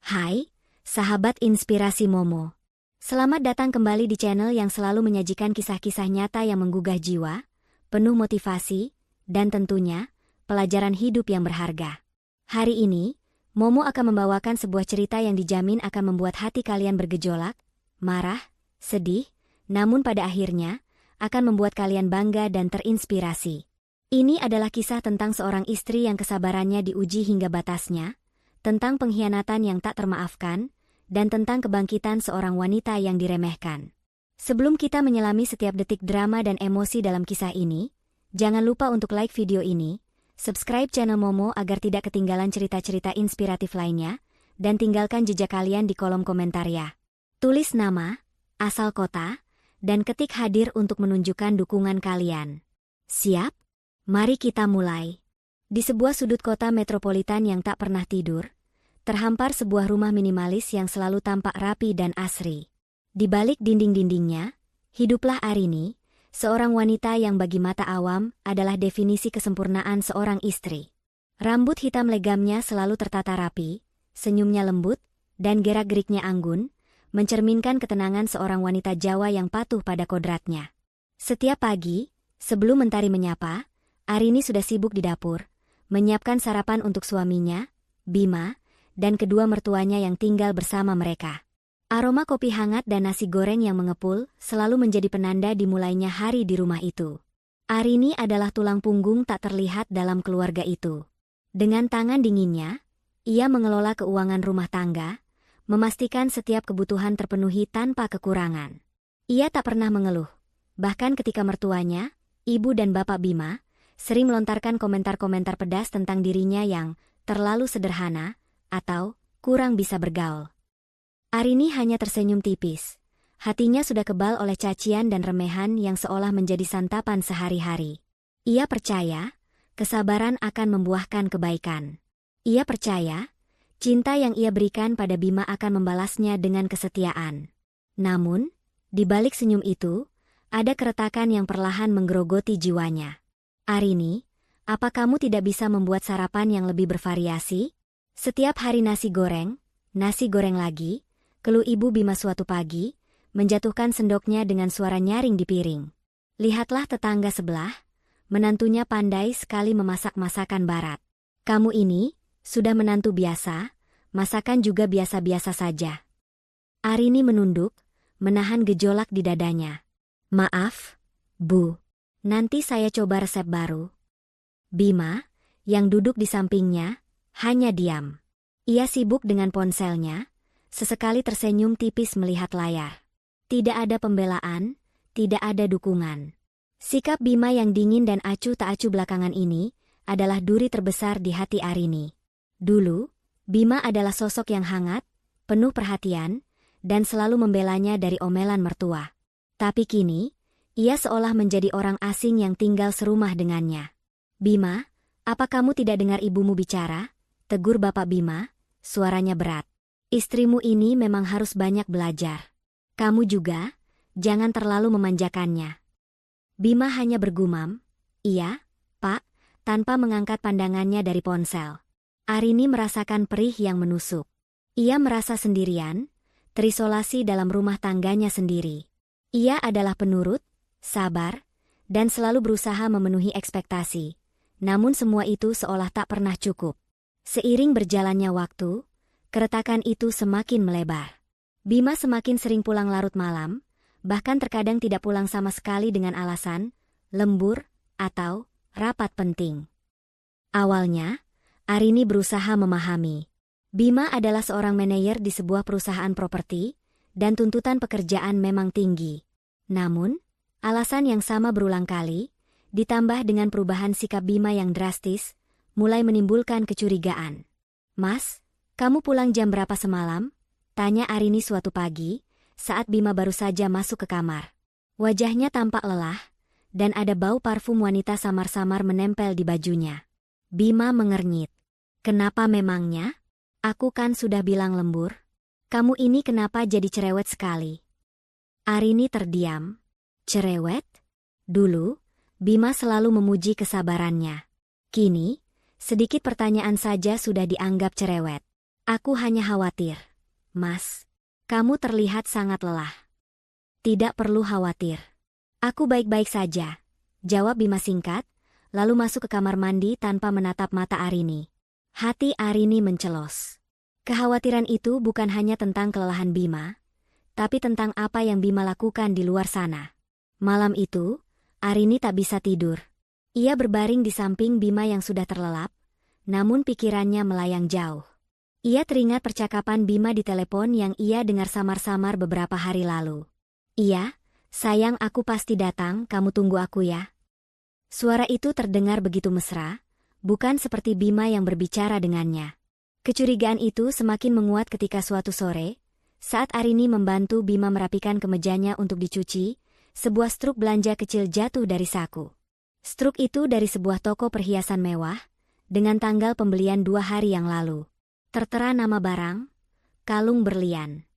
Hai, sahabat inspirasi Momo. Selamat datang kembali di channel yang selalu menyajikan kisah-kisah nyata yang menggugah jiwa, penuh motivasi, dan tentunya, pelajaran hidup yang berharga. Hari ini, Momo akan membawakan sebuah cerita yang dijamin akan membuat hati kalian bergejolak, marah, sedih, namun pada akhirnya, akan membuat kalian bangga dan terinspirasi. Ini adalah kisah tentang seorang istri yang kesabarannya diuji hingga batasnya, tentang pengkhianatan yang tak termaafkan, dan tentang kebangkitan seorang wanita yang diremehkan. Sebelum kita menyelami setiap detik drama dan emosi dalam kisah ini, jangan lupa untuk like video ini, subscribe channel Momo agar tidak ketinggalan cerita-cerita inspiratif lainnya, dan tinggalkan jejak kalian di kolom komentar ya. Tulis nama, asal kota, dan ketik hadir untuk menunjukkan dukungan kalian. Siap? Mari kita mulai. Di sebuah sudut kota metropolitan yang tak pernah tidur, terhampar sebuah rumah minimalis yang selalu tampak rapi dan asri. Di balik dinding-dindingnya, hiduplah Arini, seorang wanita yang bagi mata awam adalah definisi kesempurnaan seorang istri. Rambut hitam legamnya selalu tertata rapi, senyumnya lembut, dan gerak-geriknya anggun, mencerminkan ketenangan seorang wanita Jawa yang patuh pada kodratnya. Setiap pagi, sebelum mentari menyapa, Arini sudah sibuk di dapur, menyiapkan sarapan untuk suaminya, Bima, dan kedua mertuanya yang tinggal bersama mereka. Aroma kopi hangat dan nasi goreng yang mengepul selalu menjadi penanda dimulainya hari di rumah itu. Arini adalah tulang punggung tak terlihat dalam keluarga itu. Dengan tangan dinginnya, ia mengelola keuangan rumah tangga, memastikan setiap kebutuhan terpenuhi tanpa kekurangan. Ia tak pernah mengeluh, bahkan ketika mertuanya, ibu dan bapak Bima, sering melontarkan komentar-komentar pedas tentang dirinya yang terlalu sederhana atau kurang bisa bergaul. Arini hanya tersenyum tipis. Hatinya sudah kebal oleh cacian dan remehan yang seolah menjadi santapan sehari-hari. Ia percaya, kesabaran akan membuahkan kebaikan. Ia percaya, cinta yang ia berikan pada Bima akan membalasnya dengan kesetiaan. Namun, di balik senyum itu, ada keretakan yang perlahan menggerogoti jiwanya. Arini, apa kamu tidak bisa membuat sarapan yang lebih bervariasi? Setiap hari nasi goreng lagi, keluh ibu Bima suatu pagi, menjatuhkan sendoknya dengan suara nyaring di piring. Lihatlah tetangga sebelah, menantunya pandai sekali memasak masakan barat. Kamu ini, sudah menantu biasa, masakan juga biasa-biasa saja. Arini menunduk, menahan gejolak di dadanya. Maaf, Bu. Nanti saya coba resep baru. Bima, yang duduk di sampingnya, hanya diam. Ia sibuk dengan ponselnya, sesekali tersenyum tipis melihat layar. Tidak ada pembelaan, tidak ada dukungan. Sikap Bima yang dingin dan acuh tak acuh belakangan ini, adalah duri terbesar di hati Arini. Dulu, Bima adalah sosok yang hangat, penuh perhatian, dan selalu membelanya dari omelan mertua. Tapi kini, ia seolah menjadi orang asing yang tinggal serumah dengannya. Bima, apa kamu tidak dengar ibumu bicara? Tegur Bapak Bima, suaranya berat. Istrimu ini memang harus banyak belajar. Kamu juga, jangan terlalu memanjakannya. Bima hanya bergumam, iya, Pak, tanpa mengangkat pandangannya dari ponsel. Arini merasakan perih yang menusuk. Ia merasa sendirian, terisolasi dalam rumah tangganya sendiri. Ia adalah penurut, sabar, dan selalu berusaha memenuhi ekspektasi. Namun semua itu seolah tak pernah cukup. Seiring berjalannya waktu, keretakan itu semakin melebar. Bima semakin sering pulang larut malam, bahkan terkadang tidak pulang sama sekali dengan alasan lembur atau rapat penting. Awalnya, Arini berusaha memahami. Bima adalah seorang manajer di sebuah perusahaan properti, dan tuntutan pekerjaan memang tinggi. Namun, alasan yang sama berulang kali, ditambah dengan perubahan sikap Bima yang drastis, mulai menimbulkan kecurigaan. Mas, kamu pulang jam berapa semalam? Tanya Arini suatu pagi, saat Bima baru saja masuk ke kamar. Wajahnya tampak lelah, dan ada bau parfum wanita samar-samar menempel di bajunya. Bima mengernyit. Kenapa memangnya? Aku kan sudah bilang lembur. Kamu ini kenapa jadi cerewet sekali? Arini terdiam. Cerewet? Dulu, Bima selalu memuji kesabarannya. Kini, sedikit pertanyaan saja sudah dianggap cerewet. Aku hanya khawatir. Mas, kamu terlihat sangat lelah. Tidak perlu khawatir. Aku baik-baik saja, jawab Bima singkat, lalu masuk ke kamar mandi tanpa menatap mata Arini. Hati Arini mencelos. Kekhawatiran itu bukan hanya tentang kelelahan Bima, tapi tentang apa yang Bima lakukan di luar sana. Malam itu, Arini tak bisa tidur. Ia berbaring di samping Bima yang sudah terlelap, namun pikirannya melayang jauh. Ia teringat percakapan Bima di telepon yang ia dengar samar-samar beberapa hari lalu. Iya, sayang, aku pasti datang, kamu tunggu aku ya. Suara itu terdengar begitu mesra, bukan seperti Bima yang berbicara dengannya. Kecurigaan itu semakin menguat ketika suatu sore, saat Arini membantu Bima merapikan kemejanya untuk dicuci, sebuah struk belanja kecil jatuh dari saku. Struk itu dari sebuah toko perhiasan mewah, dengan tanggal pembelian 2 hari yang lalu. Tertera nama barang, kalung berlian.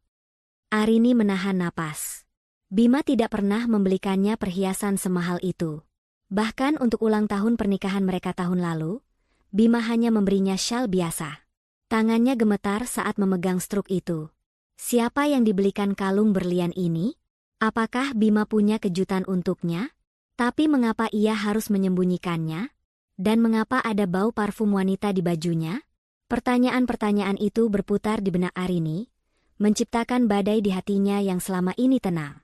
Arini menahan napas. Bima tidak pernah membelikannya perhiasan semahal itu. Bahkan untuk ulang tahun pernikahan mereka tahun lalu, Bima hanya memberinya syal biasa. Tangannya gemetar saat memegang struk itu. Siapa yang dibelikan kalung berlian ini? Apakah Bima punya kejutan untuknya? Tapi mengapa ia harus menyembunyikannya? Dan mengapa ada bau parfum wanita di bajunya? Pertanyaan-pertanyaan itu berputar di benak Arini, menciptakan badai di hatinya yang selama ini tenang.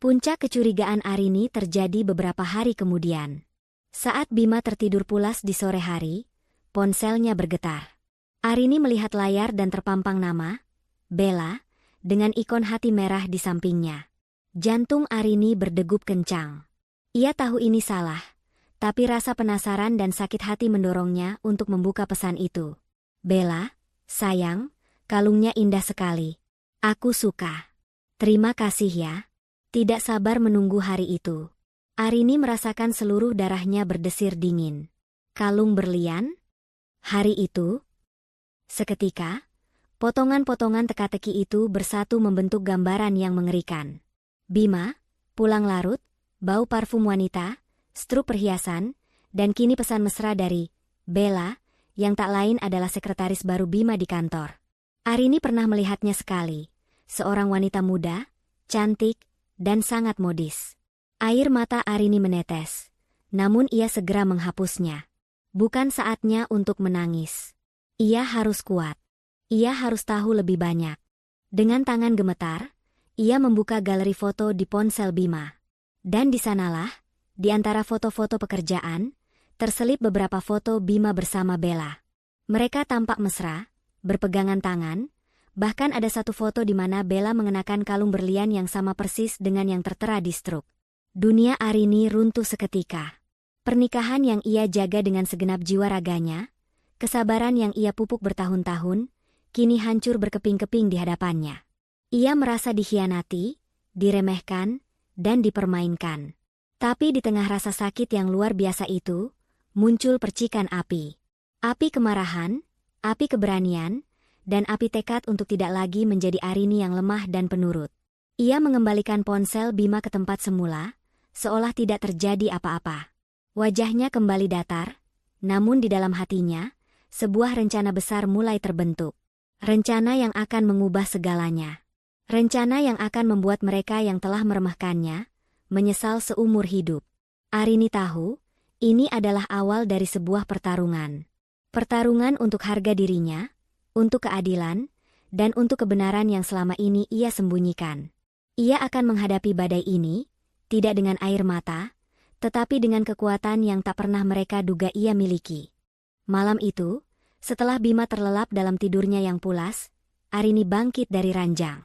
Puncak kecurigaan Arini terjadi beberapa hari kemudian. Saat Bima tertidur pulas di sore hari, ponselnya bergetar. Arini melihat layar dan terpampang nama, Bella, dengan ikon hati merah di sampingnya. Jantung Arini berdegup kencang. Ia tahu ini salah, tapi rasa penasaran dan sakit hati mendorongnya untuk membuka pesan itu. Bella, sayang, kalungnya indah sekali. Aku suka. Terima kasih ya. Tidak sabar menunggu hari itu. Arini merasakan seluruh darahnya berdesir dingin. Kalung berlian? Hari itu? Seketika, potongan-potongan teka-teki itu bersatu membentuk gambaran yang mengerikan. Bima, pulang larut, bau parfum wanita, struk perhiasan, dan kini pesan mesra dari Bella, yang tak lain adalah sekretaris baru Bima di kantor. Arini pernah melihatnya sekali, seorang wanita muda, cantik, dan sangat modis. Air mata Arini menetes, namun ia segera menghapusnya. Bukan saatnya untuk menangis. Ia harus kuat. Ia harus tahu lebih banyak. Dengan tangan gemetar, ia membuka galeri foto di ponsel Bima. Dan di sanalah, di antara foto-foto pekerjaan, terselip beberapa foto Bima bersama Bella. Mereka tampak mesra, berpegangan tangan, bahkan ada satu foto di mana Bella mengenakan kalung berlian yang sama persis dengan yang tertera di struk. Dunia Arini runtuh seketika. Pernikahan yang ia jaga dengan segenap jiwa raganya, kesabaran yang ia pupuk bertahun-tahun, kini hancur berkeping-keping di hadapannya. Ia merasa dikhianati, diremehkan, dan dipermainkan. Tapi di tengah rasa sakit yang luar biasa itu, muncul percikan api. Api kemarahan, api keberanian, dan api tekad untuk tidak lagi menjadi Arini yang lemah dan penurut. Ia mengembalikan ponsel Bima ke tempat semula, seolah tidak terjadi apa-apa. Wajahnya kembali datar, namun di dalam hatinya, sebuah rencana besar mulai terbentuk. Rencana yang akan mengubah segalanya. Rencana yang akan membuat mereka yang telah meremehkannya menyesal seumur hidup. Arini tahu, ini adalah awal dari sebuah pertarungan. Pertarungan untuk harga dirinya, untuk keadilan, dan untuk kebenaran yang selama ini ia sembunyikan. Ia akan menghadapi badai ini, tidak dengan air mata, tetapi dengan kekuatan yang tak pernah mereka duga ia miliki. Malam itu, setelah Bima terlelap dalam tidurnya yang pulas, Arini bangkit dari ranjang.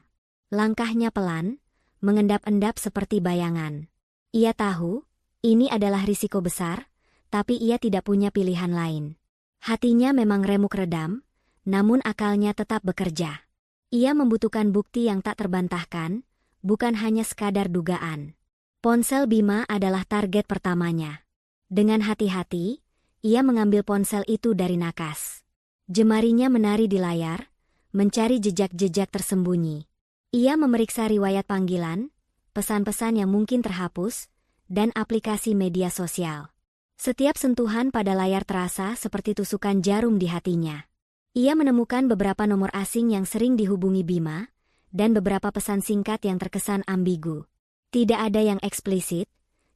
Langkahnya pelan, mengendap-endap seperti bayangan. Ia tahu, ini adalah risiko besar, tapi ia tidak punya pilihan lain. Hatinya memang remuk redam, namun akalnya tetap bekerja. Ia membutuhkan bukti yang tak terbantahkan, bukan hanya sekadar dugaan. Ponsel Bima adalah target pertamanya. Dengan hati-hati, ia mengambil ponsel itu dari nakas. Jemarinya menari di layar, mencari jejak-jejak tersembunyi. Ia memeriksa riwayat panggilan, pesan-pesan yang mungkin terhapus, dan aplikasi media sosial. Setiap sentuhan pada layar terasa seperti tusukan jarum di hatinya. Ia menemukan beberapa nomor asing yang sering dihubungi Bima, dan beberapa pesan singkat yang terkesan ambigu. Tidak ada yang eksplisit,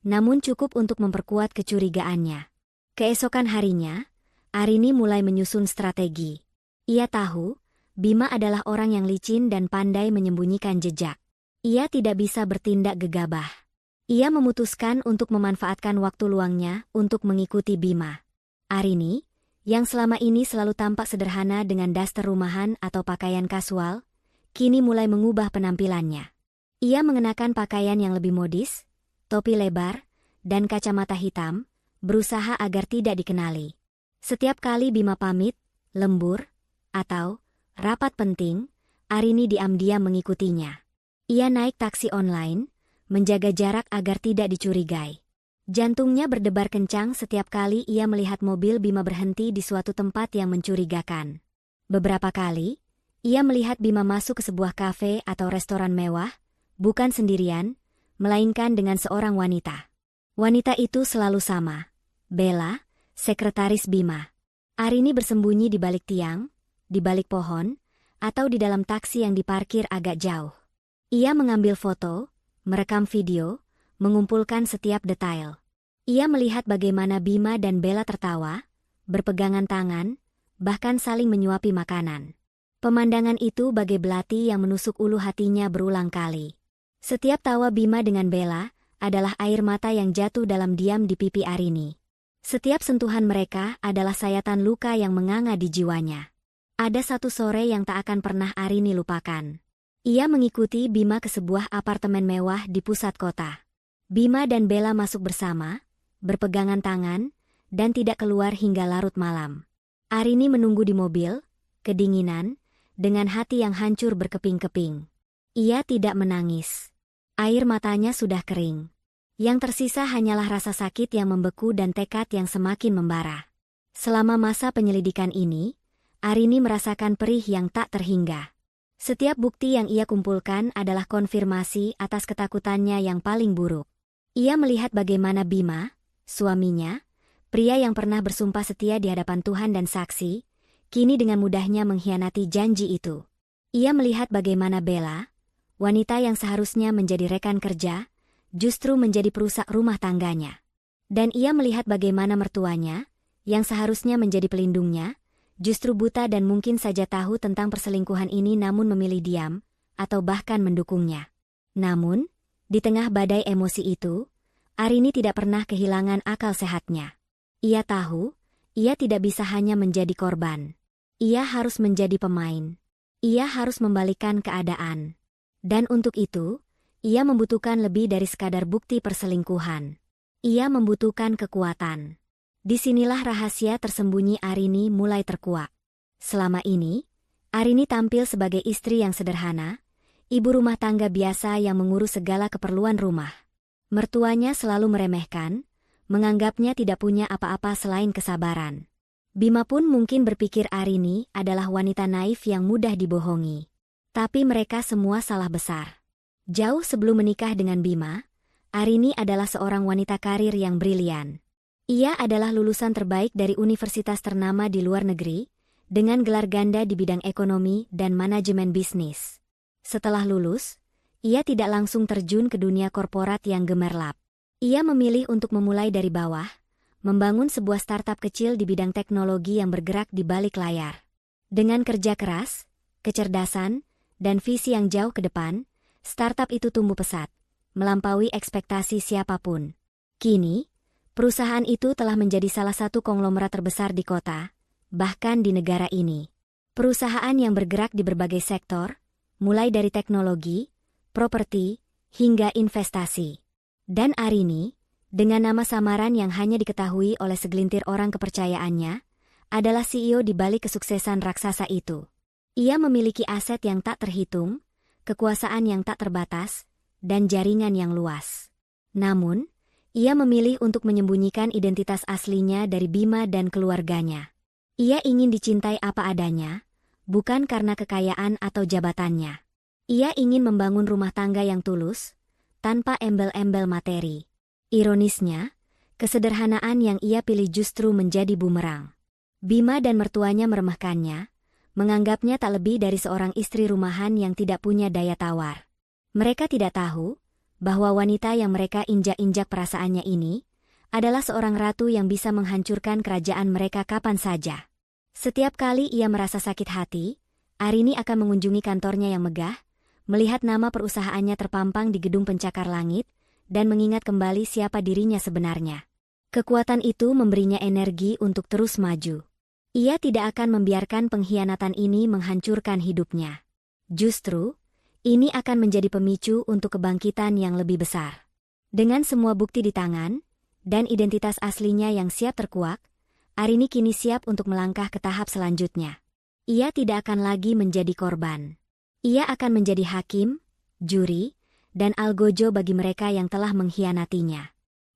namun cukup untuk memperkuat kecurigaannya. Keesokan harinya, Arini mulai menyusun strategi. Ia tahu, Bima adalah orang yang licin dan pandai menyembunyikan jejak. Ia tidak bisa bertindak gegabah. Ia memutuskan untuk memanfaatkan waktu luangnya untuk mengikuti Bima. Arini, yang selama ini selalu tampak sederhana dengan daster rumahan atau pakaian kasual, kini mulai mengubah penampilannya. Ia mengenakan pakaian yang lebih modis, topi lebar, dan kacamata hitam, berusaha agar tidak dikenali. Setiap kali Bima pamit, lembur, atau rapat penting, Arini diam-diam mengikutinya. Ia naik taksi online, menjaga jarak agar tidak dicurigai. Jantungnya berdebar kencang setiap kali ia melihat mobil Bima berhenti di suatu tempat yang mencurigakan. Beberapa kali, ia melihat Bima masuk ke sebuah kafe atau restoran mewah, bukan sendirian, melainkan dengan seorang wanita. Wanita itu selalu sama, Bella, sekretaris Bima. Arini bersembunyi di balik tiang, di balik pohon, atau di dalam taksi yang diparkir agak jauh. Ia mengambil foto, merekam video, mengumpulkan setiap detail. Ia melihat bagaimana Bima dan Bella tertawa, berpegangan tangan, bahkan saling menyuapi makanan. Pemandangan itu bagai belati yang menusuk ulu hatinya berulang kali. Setiap tawa Bima dengan Bella adalah air mata yang jatuh dalam diam di pipi Arini. Setiap sentuhan mereka adalah sayatan luka yang menganga di jiwanya. Ada satu sore yang tak akan pernah Arini lupakan. Ia mengikuti Bima ke sebuah apartemen mewah di pusat kota. Bima dan Bella masuk bersama, berpegangan tangan, dan tidak keluar hingga larut malam. Arini menunggu di mobil, kedinginan, dengan hati yang hancur berkeping-keping. Ia tidak menangis. Air matanya sudah kering. Yang tersisa hanyalah rasa sakit yang membeku dan tekad yang semakin membara. Selama masa penyelidikan ini, Arini merasakan perih yang tak terhingga. Setiap bukti yang ia kumpulkan adalah konfirmasi atas ketakutannya yang paling buruk. Ia melihat bagaimana Bima, suaminya, pria yang pernah bersumpah setia di hadapan Tuhan dan saksi, kini dengan mudahnya mengkhianati janji itu. Ia melihat bagaimana Bella, wanita yang seharusnya menjadi rekan kerja, justru menjadi perusak rumah tangganya. Dan ia melihat bagaimana mertuanya, yang seharusnya menjadi pelindungnya, justru buta dan mungkin saja tahu tentang perselingkuhan ini namun memilih diam, atau bahkan mendukungnya. Namun, di tengah badai emosi itu, Arini tidak pernah kehilangan akal sehatnya. Ia tahu, ia tidak bisa hanya menjadi korban. Ia harus menjadi pemain. Ia harus membalikkan keadaan. Dan untuk itu, ia membutuhkan lebih dari sekadar bukti perselingkuhan. Ia membutuhkan kekuatan. Disinilah rahasia tersembunyi Arini mulai terkuak. Selama ini, Arini tampil sebagai istri yang sederhana, ibu rumah tangga biasa yang mengurus segala keperluan rumah. Mertuanya selalu meremehkan, menganggapnya tidak punya apa-apa selain kesabaran. Bima pun mungkin berpikir Arini adalah wanita naif yang mudah dibohongi. Tapi mereka semua salah besar. Jauh sebelum menikah dengan Bima, Arini adalah seorang wanita karir yang brilian. Ia adalah lulusan terbaik dari universitas ternama di luar negeri, dengan gelar ganda di bidang ekonomi dan manajemen bisnis. Setelah lulus, ia tidak langsung terjun ke dunia korporat yang gemerlap. Ia memilih untuk memulai dari bawah, membangun sebuah startup kecil di bidang teknologi yang bergerak di balik layar. Dengan kerja keras, kecerdasan, dan visi yang jauh ke depan, startup itu tumbuh pesat, melampaui ekspektasi siapapun. Kini, perusahaan itu telah menjadi salah satu konglomerat terbesar di kota, bahkan di negara ini. Perusahaan yang bergerak di berbagai sektor, mulai dari teknologi, properti, hingga investasi. Dan Arini, dengan nama samaran yang hanya diketahui oleh segelintir orang kepercayaannya, adalah CEO di balik kesuksesan raksasa itu. Ia memiliki aset yang tak terhitung, kekuasaan yang tak terbatas, dan jaringan yang luas. Namun, ia memilih untuk menyembunyikan identitas aslinya dari Bima dan keluarganya. Ia ingin dicintai apa adanya, bukan karena kekayaan atau jabatannya. Ia ingin membangun rumah tangga yang tulus, tanpa embel-embel materi. Ironisnya, kesederhanaan yang ia pilih justru menjadi bumerang. Bima dan mertuanya meremehkannya, menganggapnya tak lebih dari seorang istri rumahan yang tidak punya daya tawar. Mereka tidak tahu bahwa wanita yang mereka injak-injak perasaannya ini adalah seorang ratu yang bisa menghancurkan kerajaan mereka kapan saja. Setiap kali ia merasa sakit hati, Arini akan mengunjungi kantornya yang megah, melihat nama perusahaannya terpampang di gedung pencakar langit, dan mengingat kembali siapa dirinya sebenarnya. Kekuatan itu memberinya energi untuk terus maju. Ia tidak akan membiarkan pengkhianatan ini menghancurkan hidupnya. Justru, ini akan menjadi pemicu untuk kebangkitan yang lebih besar. Dengan semua bukti di tangan, dan identitas aslinya yang siap terkuak, Arini kini siap untuk melangkah ke tahap selanjutnya. Ia tidak akan lagi menjadi korban. Ia akan menjadi hakim, juri, dan algojo bagi mereka yang telah mengkhianatinya.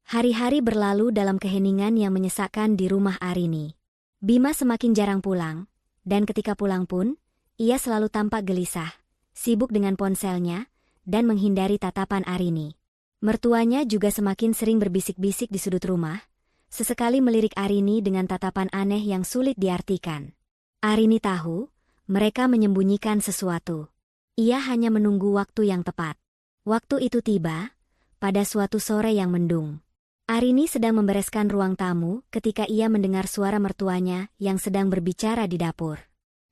Hari-hari berlalu dalam keheningan yang menyesakkan di rumah Arini. Bima semakin jarang pulang, dan ketika pulang pun, ia selalu tampak gelisah, sibuk dengan ponselnya, dan menghindari tatapan Arini. Mertuanya juga semakin sering berbisik-bisik di sudut rumah, sesekali melirik Arini dengan tatapan aneh yang sulit diartikan. Arini tahu, mereka menyembunyikan sesuatu. Ia hanya menunggu waktu yang tepat. Waktu itu tiba, pada suatu sore yang mendung. Arini sedang membereskan ruang tamu ketika ia mendengar suara mertuanya yang sedang berbicara di dapur.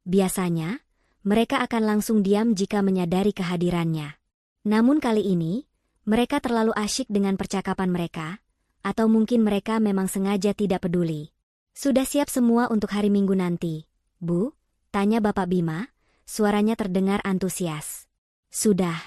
Biasanya, mereka akan langsung diam jika menyadari kehadirannya. Namun kali ini, mereka terlalu asyik dengan percakapan mereka, atau mungkin mereka memang sengaja tidak peduli. Sudah siap semua untuk hari Minggu nanti, Bu? Tanya Bapak Bima, suaranya terdengar antusias. Sudah,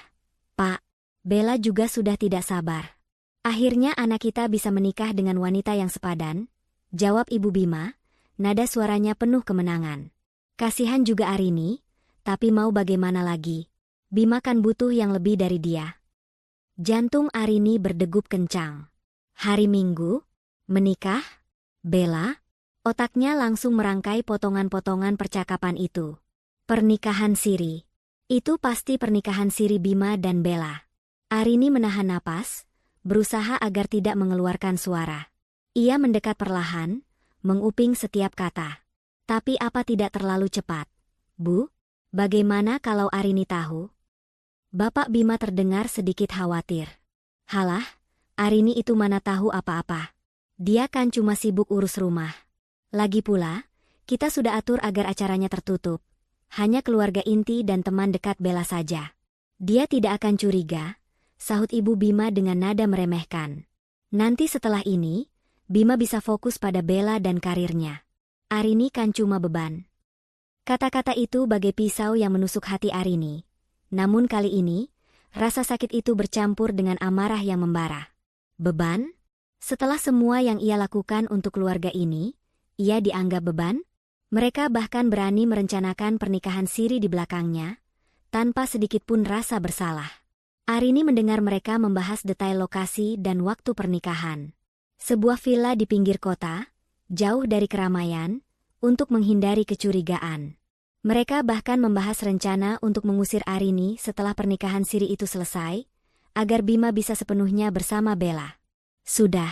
Pak. Bella juga sudah tidak sabar. Akhirnya anak kita bisa menikah dengan wanita yang sepadan, jawab Ibu Bima, nada suaranya penuh kemenangan. Kasihan juga Arini, tapi mau bagaimana lagi? Bima kan butuh yang lebih dari dia. Jantung Arini berdegup kencang. Hari Minggu? Menikah? Bella? Otaknya langsung merangkai potongan-potongan percakapan itu. Pernikahan siri. Itu pasti pernikahan siri Bima dan Bella. Arini menahan napas, berusaha agar tidak mengeluarkan suara. Ia mendekat perlahan, menguping setiap kata. Tapi apa tidak terlalu cepat? Bu, bagaimana kalau Arini tahu? Bapak Bima terdengar sedikit khawatir. Halah, Arini itu mana tahu apa-apa. Dia kan cuma sibuk urus rumah. Lagi pula, kita sudah atur agar acaranya tertutup. Hanya keluarga inti dan teman dekat Bella saja. Dia tidak akan curiga, sahut Ibu Bima dengan nada meremehkan. Nanti setelah ini, Bima bisa fokus pada Bella dan karirnya. Arini kan cuma beban. Kata-kata itu bagai pisau yang menusuk hati Arini. Namun kali ini, rasa sakit itu bercampur dengan amarah yang membara. Beban? Setelah semua yang ia lakukan untuk keluarga ini, ia dianggap beban? Mereka bahkan berani merencanakan pernikahan siri di belakangnya, tanpa sedikit pun rasa bersalah. Arini mendengar mereka membahas detail lokasi dan waktu pernikahan. Sebuah villa di pinggir kota, jauh dari keramaian, untuk menghindari kecurigaan. Mereka bahkan membahas rencana untuk mengusir Arini setelah pernikahan siri itu selesai, agar Bima bisa sepenuhnya bersama Bella. Sudah,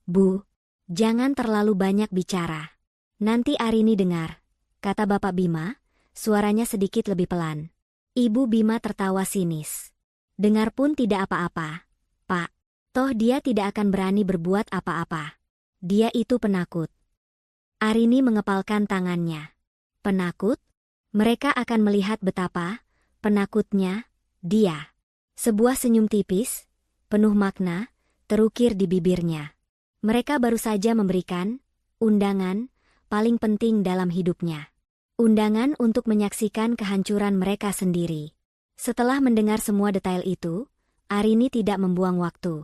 Bu, jangan terlalu banyak bicara. Nanti Arini dengar, kata Bapak Bima, suaranya sedikit lebih pelan. Ibu Bima tertawa sinis. Dengar pun tidak apa-apa, Pak. Toh dia tidak akan berani berbuat apa-apa. Dia itu penakut. Arini mengepalkan tangannya. Penakut? Mereka akan melihat betapa penakutnya dia. Sebuah senyum tipis, penuh makna, terukir di bibirnya. Mereka baru saja memberikan undangan paling penting dalam hidupnya. Undangan untuk menyaksikan kehancuran mereka sendiri. Setelah mendengar semua detail itu, Arini tidak membuang waktu.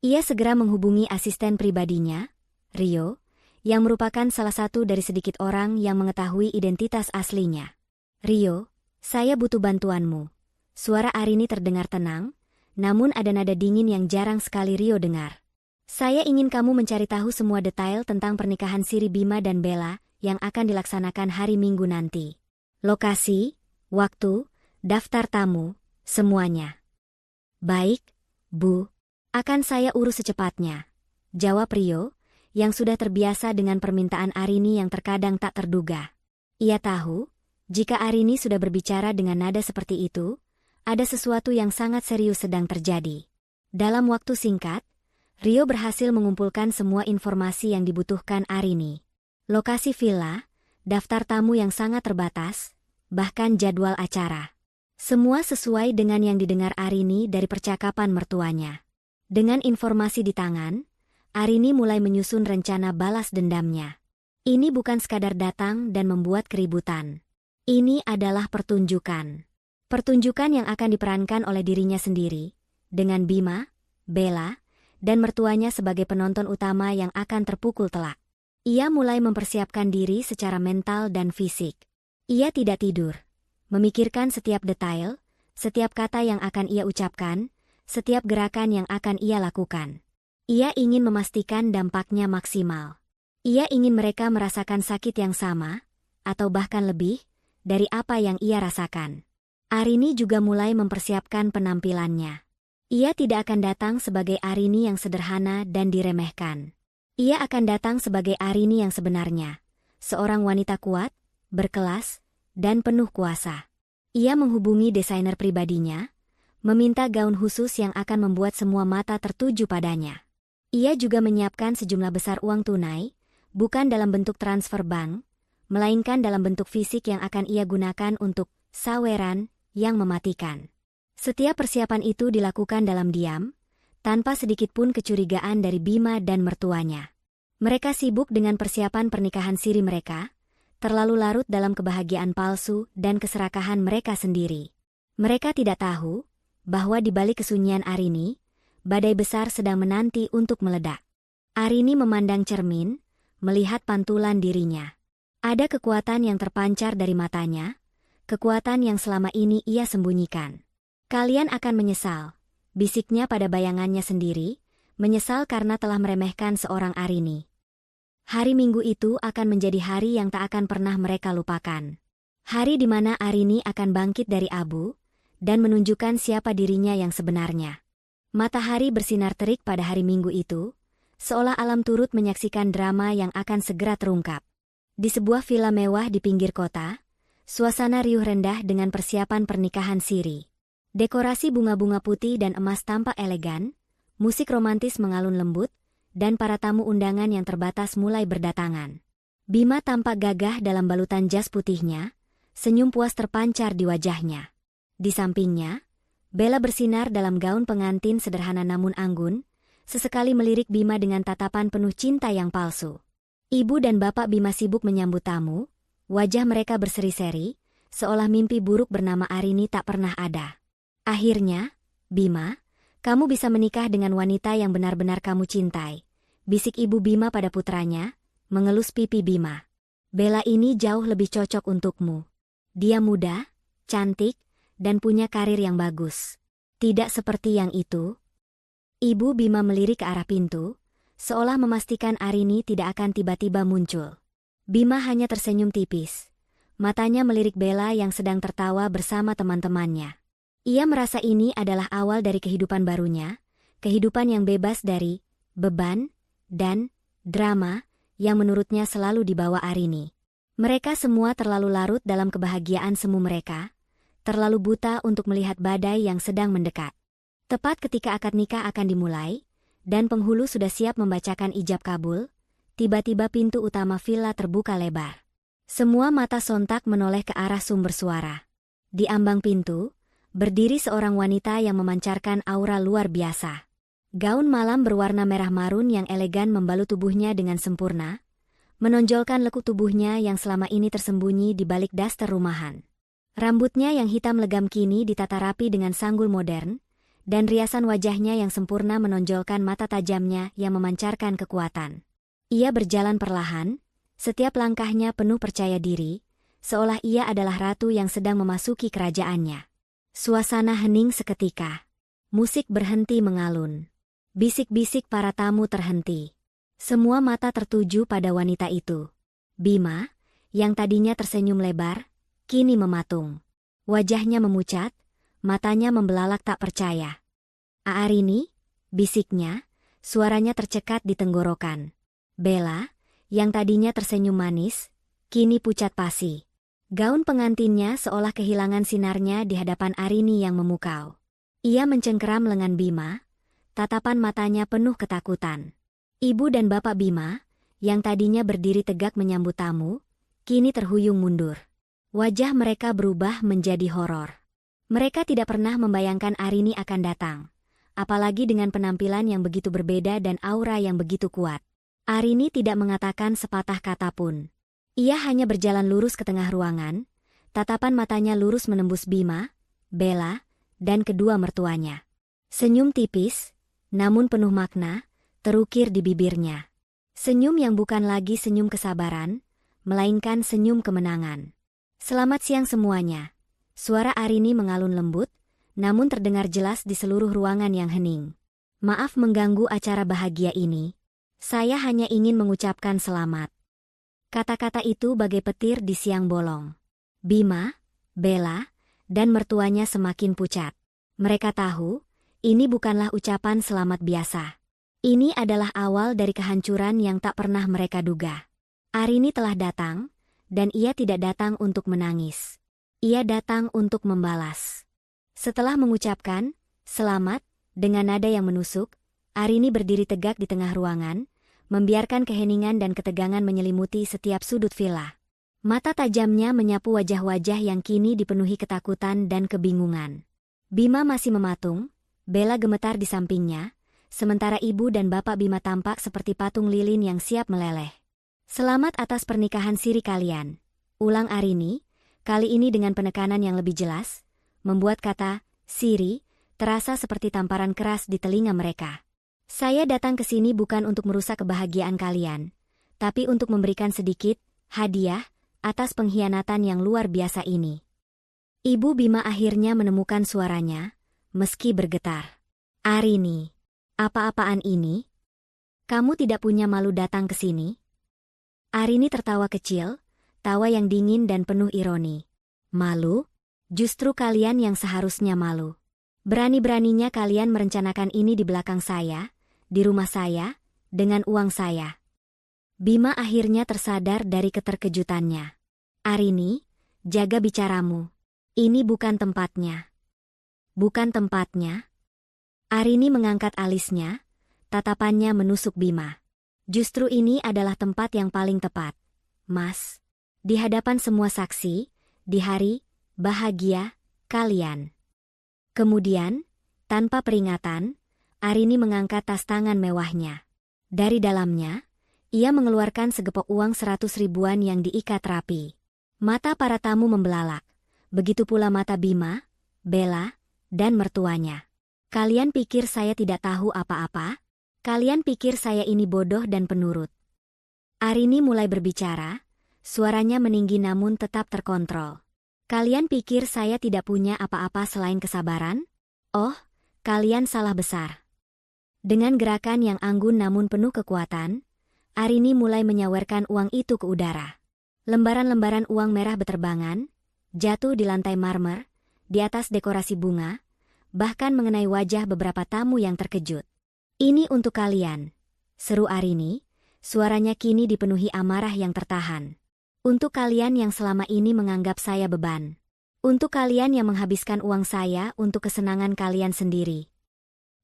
Ia segera menghubungi asisten pribadinya, Rio, yang merupakan salah satu dari sedikit orang yang mengetahui identitas aslinya. Rio, saya butuh bantuanmu. Suara Arini terdengar tenang, namun ada nada dingin yang jarang sekali Rio dengar. Saya ingin kamu mencari tahu semua detail tentang pernikahan siri Bima dan Bella yang akan dilaksanakan hari Minggu nanti. Lokasi, waktu, daftar tamu, semuanya. Baik, Bu. Akan saya urus secepatnya, jawab Rio, yang sudah terbiasa dengan permintaan Arini yang terkadang tak terduga. Ia tahu, Jika Arini sudah berbicara dengan nada seperti itu, ada sesuatu yang sangat serius sedang terjadi. Dalam waktu singkat, Rio berhasil mengumpulkan semua informasi yang dibutuhkan Arini. Lokasi villa, daftar tamu yang sangat terbatas, bahkan jadwal acara. Semua sesuai dengan yang didengar Arini dari percakapan mertuanya. Dengan informasi di tangan, Arini mulai menyusun rencana balas dendamnya. Ini bukan sekadar datang dan membuat keributan. Ini adalah pertunjukan. Pertunjukan yang akan diperankan oleh dirinya sendiri, dengan Bima, Bella, dan mertuanya sebagai penonton utama yang akan terpukul telak. Ia mulai mempersiapkan diri secara mental dan fisik. Ia tidak tidur, memikirkan setiap detail, setiap kata yang akan ia ucapkan, setiap gerakan yang akan ia lakukan. Ia ingin memastikan dampaknya maksimal. Ia ingin mereka merasakan sakit yang sama, atau bahkan lebih, dari apa yang ia rasakan. Arini juga mulai mempersiapkan penampilannya. Ia tidak akan datang sebagai Arini yang sederhana dan diremehkan. Ia akan datang sebagai Arini yang sebenarnya, seorang wanita kuat, berkelas, dan penuh kuasa. Ia menghubungi desainer pribadinya, meminta gaun khusus yang akan membuat semua mata tertuju padanya. Ia juga menyiapkan sejumlah besar uang tunai, bukan dalam bentuk transfer bank, melainkan dalam bentuk fisik yang akan ia gunakan untuk saweran yang mematikan. Setiap persiapan itu dilakukan dalam diam, tanpa sedikitpun kecurigaan dari Bima dan mertuanya. Mereka sibuk dengan persiapan pernikahan siri mereka, terlalu larut dalam kebahagiaan palsu dan keserakahan mereka sendiri. Mereka tidak tahu bahwa di balik kesunyian Arini, badai besar sedang menanti untuk meledak. Arini memandang cermin, melihat pantulan dirinya. Ada kekuatan yang terpancar dari matanya, kekuatan yang selama ini ia sembunyikan. Kalian akan menyesal, bisiknya pada bayangannya sendiri, menyesal karena telah meremehkan seorang Arini. Hari Minggu itu akan menjadi hari yang tak akan pernah mereka lupakan. Hari di mana Arini akan bangkit dari abu, dan menunjukkan siapa dirinya yang sebenarnya. Matahari bersinar terik pada hari Minggu itu, seolah alam turut menyaksikan drama yang akan segera terungkap. Di sebuah villa mewah di pinggir kota, suasana riuh rendah dengan persiapan pernikahan siri. Dekorasi bunga-bunga putih dan emas tampak elegan, musik romantis mengalun lembut, dan para tamu undangan yang terbatas mulai berdatangan. Bima tampak gagah dalam balutan jas putihnya, senyum puas terpancar di wajahnya. Di sampingnya, Bella bersinar dalam gaun pengantin sederhana namun anggun, sesekali melirik Bima dengan tatapan penuh cinta yang palsu. Ibu dan bapak Bima sibuk menyambut tamu, wajah mereka berseri-seri, seolah mimpi buruk bernama Arini tak pernah ada. Akhirnya, Bima, kamu bisa menikah dengan wanita yang benar-benar kamu cintai, bisik ibu Bima pada putranya, mengelus pipi Bima. Bella ini jauh lebih cocok untukmu. Dia muda, cantik, dan punya karir yang bagus. Tidak seperti yang itu. Ibu Bima melirik ke arah pintu, seolah memastikan Arini tidak akan tiba-tiba muncul. Bima hanya tersenyum tipis. Matanya melirik Bella yang sedang tertawa bersama teman-temannya. Ia merasa ini adalah awal dari kehidupan barunya, kehidupan yang bebas dari beban dan drama yang menurutnya selalu dibawa Arini. Mereka semua terlalu larut dalam kebahagiaan semu mereka, terlalu buta untuk melihat badai yang sedang mendekat. Tepat ketika akad nikah akan dimulai, dan penghulu sudah siap membacakan ijab kabul, tiba-tiba pintu utama villa terbuka lebar. Semua mata sontak menoleh ke arah sumber suara. Di ambang pintu, berdiri seorang wanita yang memancarkan aura luar biasa. Gaun malam berwarna merah marun yang elegan membalut tubuhnya dengan sempurna, menonjolkan lekuk tubuhnya yang selama ini tersembunyi di balik daster rumahan. Rambutnya yang hitam legam kini ditata rapi dengan sanggul modern, dan riasan wajahnya yang sempurna menonjolkan mata tajamnya yang memancarkan kekuatan. Ia berjalan perlahan, setiap langkahnya penuh percaya diri, seolah ia adalah ratu yang sedang memasuki kerajaannya. Suasana hening seketika. Musik berhenti mengalun. Bisik-bisik para tamu terhenti. Semua mata tertuju pada wanita itu. Bima, yang tadinya tersenyum lebar, kini mematung. Wajahnya memucat, matanya membelalak tak percaya. Arini, bisiknya, suaranya tercekat di tenggorokan. Bella, yang tadinya tersenyum manis, kini pucat pasi. Gaun pengantinnya seolah kehilangan sinarnya di hadapan Arini yang memukau. Ia mencengkeram lengan Bima, tatapan matanya penuh ketakutan. Ibu dan bapak Bima, yang tadinya berdiri tegak menyambut tamu, kini terhuyung mundur. Wajah mereka berubah menjadi horor. Mereka tidak pernah membayangkan Arini akan datang, apalagi dengan penampilan yang begitu berbeda dan aura yang begitu kuat. Arini tidak mengatakan sepatah kata pun. Ia hanya berjalan lurus ke tengah ruangan, tatapan matanya lurus menembus Bima, Bella, dan kedua mertuanya. Senyum tipis, namun penuh makna, terukir di bibirnya. Senyum yang bukan lagi senyum kesabaran, melainkan senyum kemenangan. "Selamat siang semuanya." Suara Arini mengalun lembut, namun terdengar jelas di seluruh ruangan yang hening. "Maaf mengganggu acara bahagia ini. Saya hanya ingin mengucapkan selamat." Kata-kata itu bagai petir di siang bolong. Bima, Bella, dan mertuanya semakin pucat. Mereka tahu, ini bukanlah ucapan selamat biasa. Ini adalah awal dari kehancuran yang tak pernah mereka duga. Arini telah datang, dan ia tidak datang untuk menangis. Ia datang untuk membalas. Setelah mengucapkan, "Selamat," dengan nada yang menusuk, Arini berdiri tegak di tengah ruangan, membiarkan keheningan dan ketegangan menyelimuti setiap sudut villa. Mata tajamnya menyapu wajah-wajah yang kini dipenuhi ketakutan dan kebingungan. Bima masih mematung, Bella gemetar di sampingnya, sementara ibu dan bapak Bima tampak seperti patung lilin yang siap meleleh. "Selamat atas pernikahan siri kalian," ulang Arini, kali ini dengan penekanan yang lebih jelas, membuat kata "siri" terasa seperti tamparan keras di telinga mereka. "Saya datang ke sini bukan untuk merusak kebahagiaan kalian, tapi untuk memberikan sedikit hadiah atas pengkhianatan yang luar biasa ini." Ibu Bima akhirnya menemukan suaranya, meski bergetar. "Arini, apa-apaan ini? Kamu tidak punya malu datang ke sini?" Arini tertawa kecil, tawa yang dingin dan penuh ironi. "Malu? Justru kalian yang seharusnya malu. Berani-beraninya kalian merencanakan ini di belakang saya, di rumah saya, dengan uang saya." Bima akhirnya tersadar dari keterkejutannya. "Arini, jaga bicaramu. Ini bukan tempatnya." "Bukan tempatnya?" Arini mengangkat alisnya, tatapannya menusuk Bima. "Justru ini adalah tempat yang paling tepat, Mas. Di hadapan semua saksi, di hari bahagia kalian." Kemudian, tanpa peringatan, Arini mengangkat tas tangan mewahnya. Dari dalamnya, ia mengeluarkan segepok uang 100 ribuan yang diikat rapi. Mata para tamu membelalak, begitu pula mata Bima, Bella, dan mertuanya. "Kalian pikir saya tidak tahu apa-apa? Kalian pikir saya ini bodoh dan penurut?" Arini mulai berbicara, suaranya meninggi namun tetap terkontrol. "Kalian pikir saya tidak punya apa-apa selain kesabaran? Oh, kalian salah besar." Dengan gerakan yang anggun namun penuh kekuatan, Arini mulai menyawerkan uang itu ke udara. Lembaran-lembaran uang merah beterbangan, jatuh di lantai marmer, di atas dekorasi bunga, bahkan mengenai wajah beberapa tamu yang terkejut. "Ini untuk kalian," seru Arini, suaranya kini dipenuhi amarah yang tertahan. "Untuk kalian yang selama ini menganggap saya beban. Untuk kalian yang menghabiskan uang saya untuk kesenangan kalian sendiri."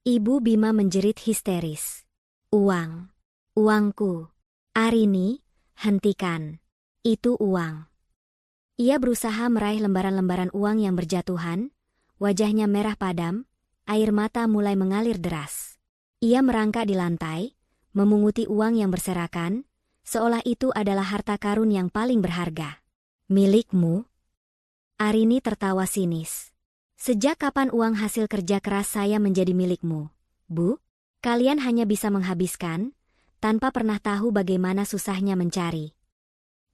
Ibu Bima menjerit histeris. "Uang. Uangku. Arini, hentikan. Itu uang." Ia berusaha meraih lembaran-lembaran uang yang berjatuhan, wajahnya merah padam, air mata mulai mengalir deras. Ia merangkak di lantai, memunguti uang yang berserakan, seolah itu adalah harta karun yang paling berharga. "Milikmu?" Arini tertawa sinis. "Sejak kapan uang hasil kerja keras saya menjadi milikmu, Bu? Kalian hanya bisa menghabiskan, tanpa pernah tahu bagaimana susahnya mencari."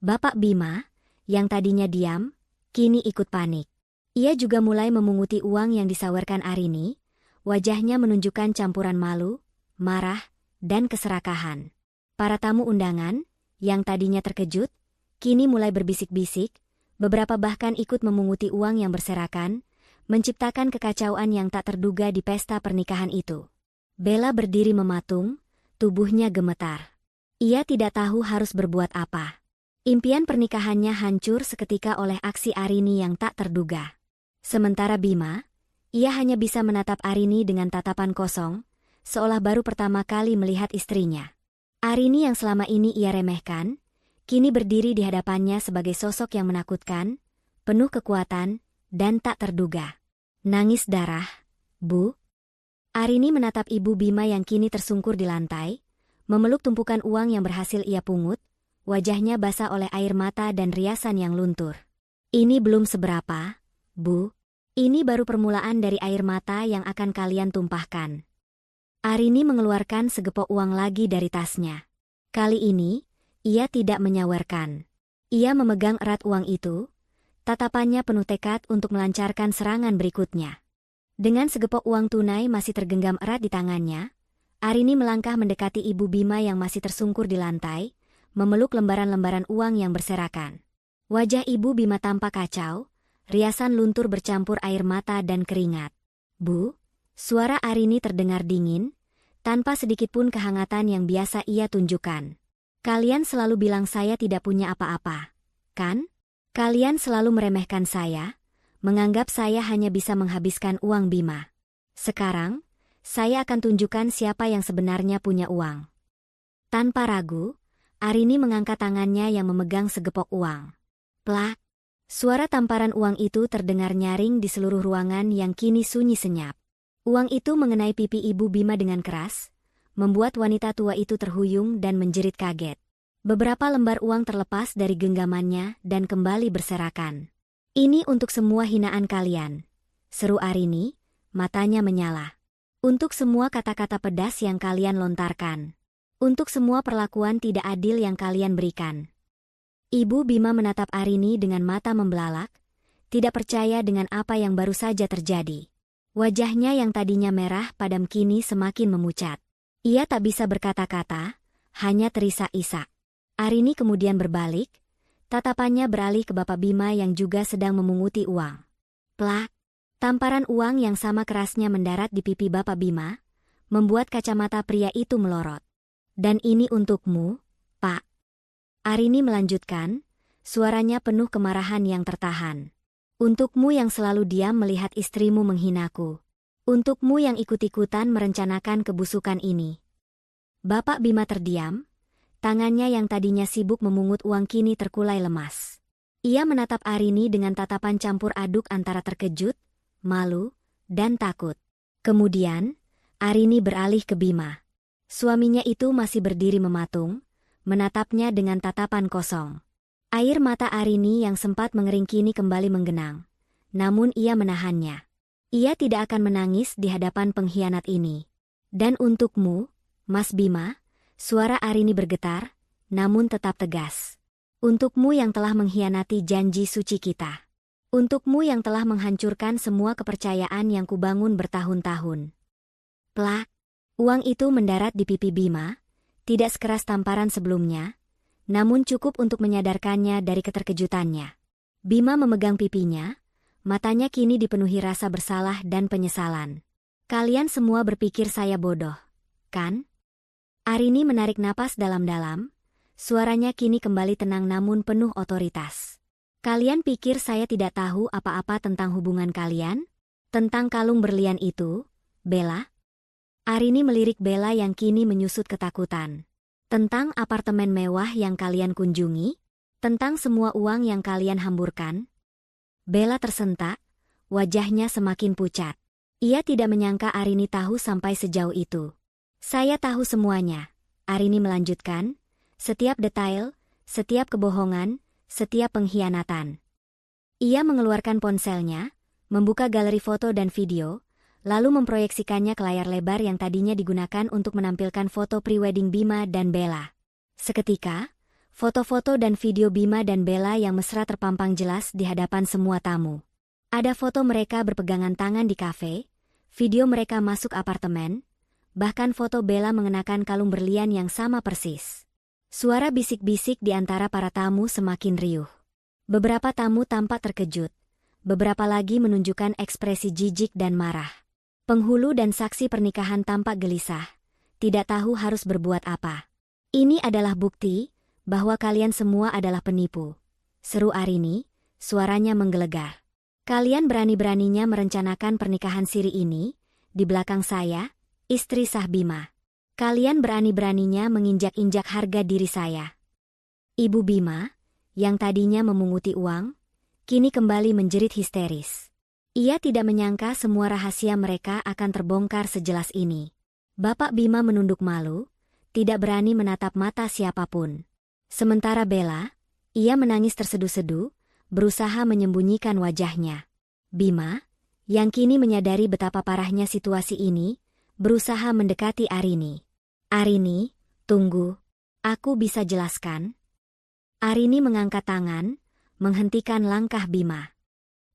Bapak Bima, yang tadinya diam, kini ikut panik. Ia juga mulai memunguti uang yang disawerkan Arini, wajahnya menunjukkan campuran malu, marah, dan keserakahan. Para tamu undangan, yang tadinya terkejut, kini mulai berbisik-bisik, beberapa bahkan ikut memunguti uang yang berserakan, menciptakan kekacauan yang tak terduga di pesta pernikahan itu. Bella berdiri mematung, tubuhnya gemetar. Ia tidak tahu harus berbuat apa. Impian pernikahannya hancur seketika oleh aksi Arini yang tak terduga. Sementara Bima, ia hanya bisa menatap Arini dengan tatapan kosong, seolah baru pertama kali melihat istrinya. Arini yang selama ini ia remehkan, kini berdiri di hadapannya sebagai sosok yang menakutkan, penuh kekuatan, dan tak terduga. Nangis darah, Bu. Arini menatap Ibu Bima yang kini tersungkur di lantai, memeluk tumpukan uang yang berhasil ia pungut, wajahnya basah oleh air mata dan riasan yang luntur. Ini belum seberapa, Bu. Ini baru permulaan dari air mata yang akan kalian tumpahkan. Arini mengeluarkan segepok uang lagi dari tasnya. Kali ini, ia tidak menyawerkan. Ia memegang erat uang itu, tatapannya penuh tekad untuk melancarkan serangan berikutnya. Dengan segepok uang tunai masih tergenggam erat di tangannya, Arini melangkah mendekati Ibu Bima yang masih tersungkur di lantai, memeluk lembaran-lembaran uang yang berserakan. Wajah Ibu Bima tampak kacau, riasan luntur bercampur air mata dan keringat. Bu, suara Arini terdengar dingin, tanpa sedikitpun kehangatan yang biasa ia tunjukkan. Kalian selalu bilang saya tidak punya apa-apa, kan? Kalian selalu meremehkan saya, menganggap saya hanya bisa menghabiskan uang Bima. Sekarang, saya akan tunjukkan siapa yang sebenarnya punya uang. Tanpa ragu, Arini mengangkat tangannya yang memegang segepok uang. Plak! Suara tamparan uang itu terdengar nyaring di seluruh ruangan yang kini sunyi senyap. Uang itu mengenai pipi Ibu Bima dengan keras, membuat wanita tua itu terhuyung dan menjerit kaget. Beberapa lembar uang terlepas dari genggamannya dan kembali berserakan. Ini untuk semua hinaan kalian, seru Arini, matanya menyala. Untuk semua kata-kata pedas yang kalian lontarkan. Untuk semua perlakuan tidak adil yang kalian berikan. Ibu Bima menatap Arini dengan mata membelalak, tidak percaya dengan apa yang baru saja terjadi. Wajahnya yang tadinya merah padam kini semakin memucat. Ia tak bisa berkata-kata, hanya terisak-isak. Arini kemudian berbalik, tatapannya beralih ke Bapak Bima yang juga sedang memunguti uang. Plak! Tamparan uang yang sama kerasnya mendarat di pipi Bapak Bima, membuat kacamata pria itu melorot. Dan ini untukmu, Pak. Arini melanjutkan, suaranya penuh kemarahan yang tertahan. Untukmu yang selalu diam melihat istrimu menghinaku. Untukmu yang ikut-ikutan merencanakan kebusukan ini. Bapak Bima terdiam, tangannya yang tadinya sibuk memungut uang kini terkulai lemas. Ia menatap Arini dengan tatapan campur aduk antara terkejut, malu, dan takut. Kemudian, Arini beralih ke Bima. Suaminya itu masih berdiri mematung, menatapnya dengan tatapan kosong. Air mata Arini yang sempat mengering kini kembali menggenang. Namun ia menahannya. Ia tidak akan menangis di hadapan pengkhianat ini. Dan untukmu, Mas Bima, suara Arini bergetar, namun tetap tegas. Untukmu yang telah mengkhianati janji suci kita. Untukmu yang telah menghancurkan semua kepercayaan yang kubangun bertahun-tahun. Plak! Uang itu mendarat di pipi Bima, tidak sekeras tamparan sebelumnya, namun cukup untuk menyadarkannya dari keterkejutannya. Bima memegang pipinya, matanya kini dipenuhi rasa bersalah dan penyesalan. Kalian semua berpikir saya bodoh, kan? Arini menarik napas dalam-dalam, suaranya kini kembali tenang namun penuh otoritas. Kalian pikir saya tidak tahu apa-apa tentang hubungan kalian? Tentang kalung berlian itu, Bella? Arini melirik Bella yang kini menyusut ketakutan. Tentang apartemen mewah yang kalian kunjungi? Tentang semua uang yang kalian hamburkan? Bella tersentak, wajahnya semakin pucat. Ia tidak menyangka Arini tahu sampai sejauh itu. Saya tahu semuanya, Arini melanjutkan, setiap detail, setiap kebohongan, setiap pengkhianatan. Ia mengeluarkan ponselnya, membuka galeri foto dan video, lalu memproyeksikannya ke layar lebar yang tadinya digunakan untuk menampilkan foto prewedding Bima dan Bella. Seketika, foto-foto dan video Bima dan Bella yang mesra terpampang jelas di hadapan semua tamu. Ada foto mereka berpegangan tangan di kafe, video mereka masuk apartemen, bahkan foto Bella mengenakan kalung berlian yang sama persis. Suara bisik-bisik di antara para tamu semakin riuh. Beberapa tamu tampak terkejut, beberapa lagi menunjukkan ekspresi jijik dan marah. Penghulu dan saksi pernikahan tampak gelisah, tidak tahu harus berbuat apa. Ini adalah bukti bahwa kalian semua adalah penipu. Seru Arini, suaranya menggelegar. Kalian berani-beraninya merencanakan pernikahan siri ini, di belakang saya, istri sah Bima. Kalian berani-beraninya menginjak-injak harga diri saya. Ibu Bima, yang tadinya memunguti uang, kini kembali menjerit histeris. Ia tidak menyangka semua rahasia mereka akan terbongkar sejelas ini. Bapak Bima menunduk malu, tidak berani menatap mata siapapun. Sementara Bella, ia menangis terseduh-seduh, berusaha menyembunyikan wajahnya. Bima, yang kini menyadari betapa parahnya situasi ini, berusaha mendekati Arini. Arini, tunggu. Aku bisa jelaskan. Arini mengangkat tangan, menghentikan langkah Bima.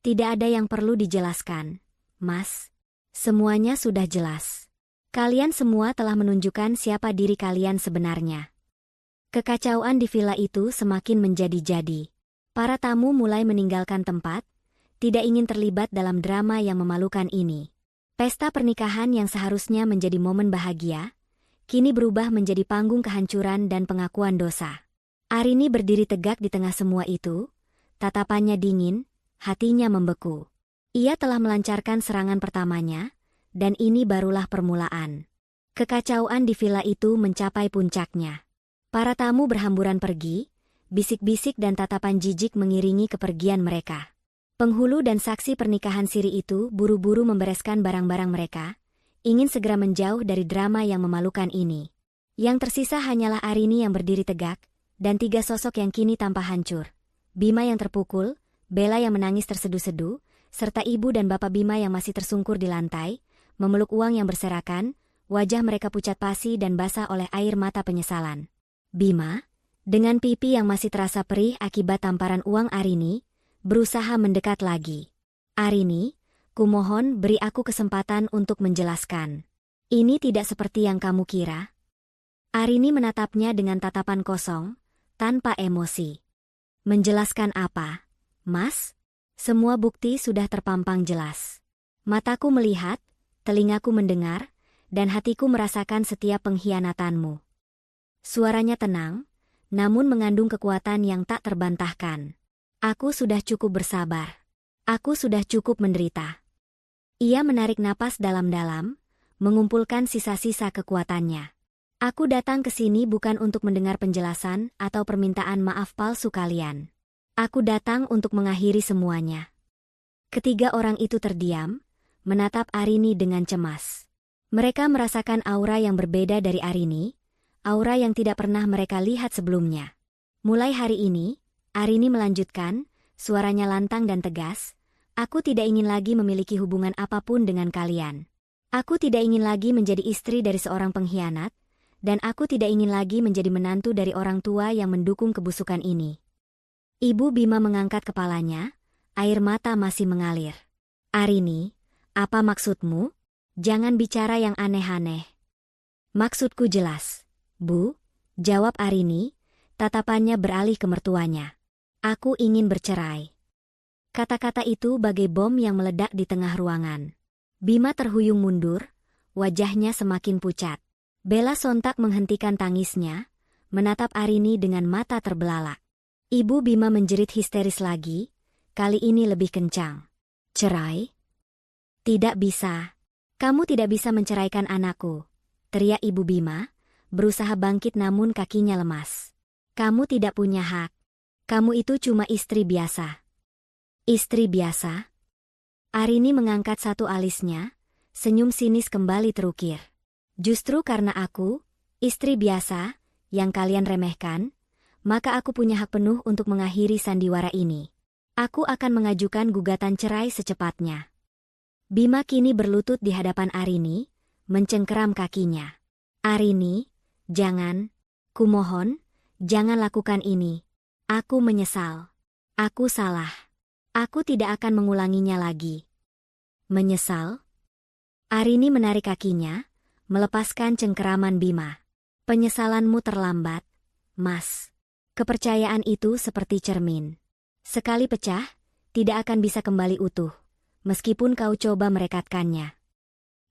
Tidak ada yang perlu dijelaskan, Mas. Semuanya sudah jelas. Kalian semua telah menunjukkan siapa diri kalian sebenarnya. Kekacauan di villa itu semakin menjadi-jadi. Para tamu mulai meninggalkan tempat, tidak ingin terlibat dalam drama yang memalukan ini. Pesta pernikahan yang seharusnya menjadi momen bahagia, kini berubah menjadi panggung kehancuran dan pengakuan dosa. Arini berdiri tegak di tengah semua itu, tatapannya dingin, hatinya membeku. Ia telah melancarkan serangan pertamanya, dan ini barulah permulaan. Kekacauan di villa itu mencapai puncaknya. Para tamu berhamburan pergi, bisik-bisik dan tatapan jijik mengiringi kepergian mereka. Penghulu dan saksi pernikahan siri itu buru-buru membereskan barang-barang mereka, ingin segera menjauh dari drama yang memalukan ini. Yang tersisa hanyalah Arini yang berdiri tegak, dan 3 sosok yang kini tampak hancur. Bima yang terpukul, Bella yang menangis terseduh-seduh, serta ibu dan bapak Bima yang masih tersungkur di lantai, memeluk uang yang berserakan, wajah mereka pucat pasi dan basah oleh air mata penyesalan. Bima, dengan pipi yang masih terasa perih akibat tamparan uang Arini, berusaha mendekat lagi. Arini, kumohon beri aku kesempatan untuk menjelaskan. Ini tidak seperti yang kamu kira. Arini menatapnya dengan tatapan kosong, tanpa emosi. Menjelaskan apa, Mas? Semua bukti sudah terpampang jelas. Mataku melihat, telingaku mendengar, dan hatiku merasakan setiap pengkhianatanmu. Suaranya tenang, namun mengandung kekuatan yang tak terbantahkan. Aku sudah cukup bersabar. Aku sudah cukup menderita. Ia menarik napas dalam-dalam, mengumpulkan sisa-sisa kekuatannya. Aku datang ke sini bukan untuk mendengar penjelasan atau permintaan maaf palsu kalian. Aku datang untuk mengakhiri semuanya. Ketiga orang itu terdiam, menatap Arini dengan cemas. Mereka merasakan aura yang berbeda dari Arini, aura yang tidak pernah mereka lihat sebelumnya. Mulai hari ini, Arini melanjutkan, suaranya lantang dan tegas, aku tidak ingin lagi memiliki hubungan apapun dengan kalian. Aku tidak ingin lagi menjadi istri dari seorang pengkhianat, dan aku tidak ingin lagi menjadi menantu dari orang tua yang mendukung kebusukan ini. Ibu Bima mengangkat kepalanya, air mata masih mengalir. Arini, apa maksudmu? Jangan bicara yang aneh-aneh. Maksudku jelas, Bu, jawab Arini, tatapannya beralih ke mertuanya. Aku ingin bercerai. Kata-kata itu bagai bom yang meledak di tengah ruangan. Bima terhuyung mundur, wajahnya semakin pucat. Bella sontak menghentikan tangisnya, menatap Arini dengan mata terbelalak. Ibu Bima menjerit histeris lagi, kali ini lebih kencang. Cerai? Tidak bisa. Kamu tidak bisa menceraikan anakku, teriak Ibu Bima, berusaha bangkit namun kakinya lemas. Kamu tidak punya hak. Kamu itu cuma istri biasa. Istri biasa? Arini mengangkat satu alisnya, senyum sinis kembali terukir. Justru karena aku, istri biasa, yang kalian remehkan, maka aku punya hak penuh untuk mengakhiri sandiwara ini. Aku akan mengajukan gugatan cerai secepatnya. Bima kini berlutut di hadapan Arini, mencengkeram kakinya. Arini, jangan, kumohon, jangan lakukan ini. Aku menyesal. Aku salah. Aku tidak akan mengulanginya lagi. Menyesal? Arini menarik kakinya, melepaskan cengkeraman Bima. Penyesalanmu terlambat, Mas. Kepercayaan itu seperti cermin. Sekali pecah, tidak akan bisa kembali utuh, meskipun kau coba merekatkannya.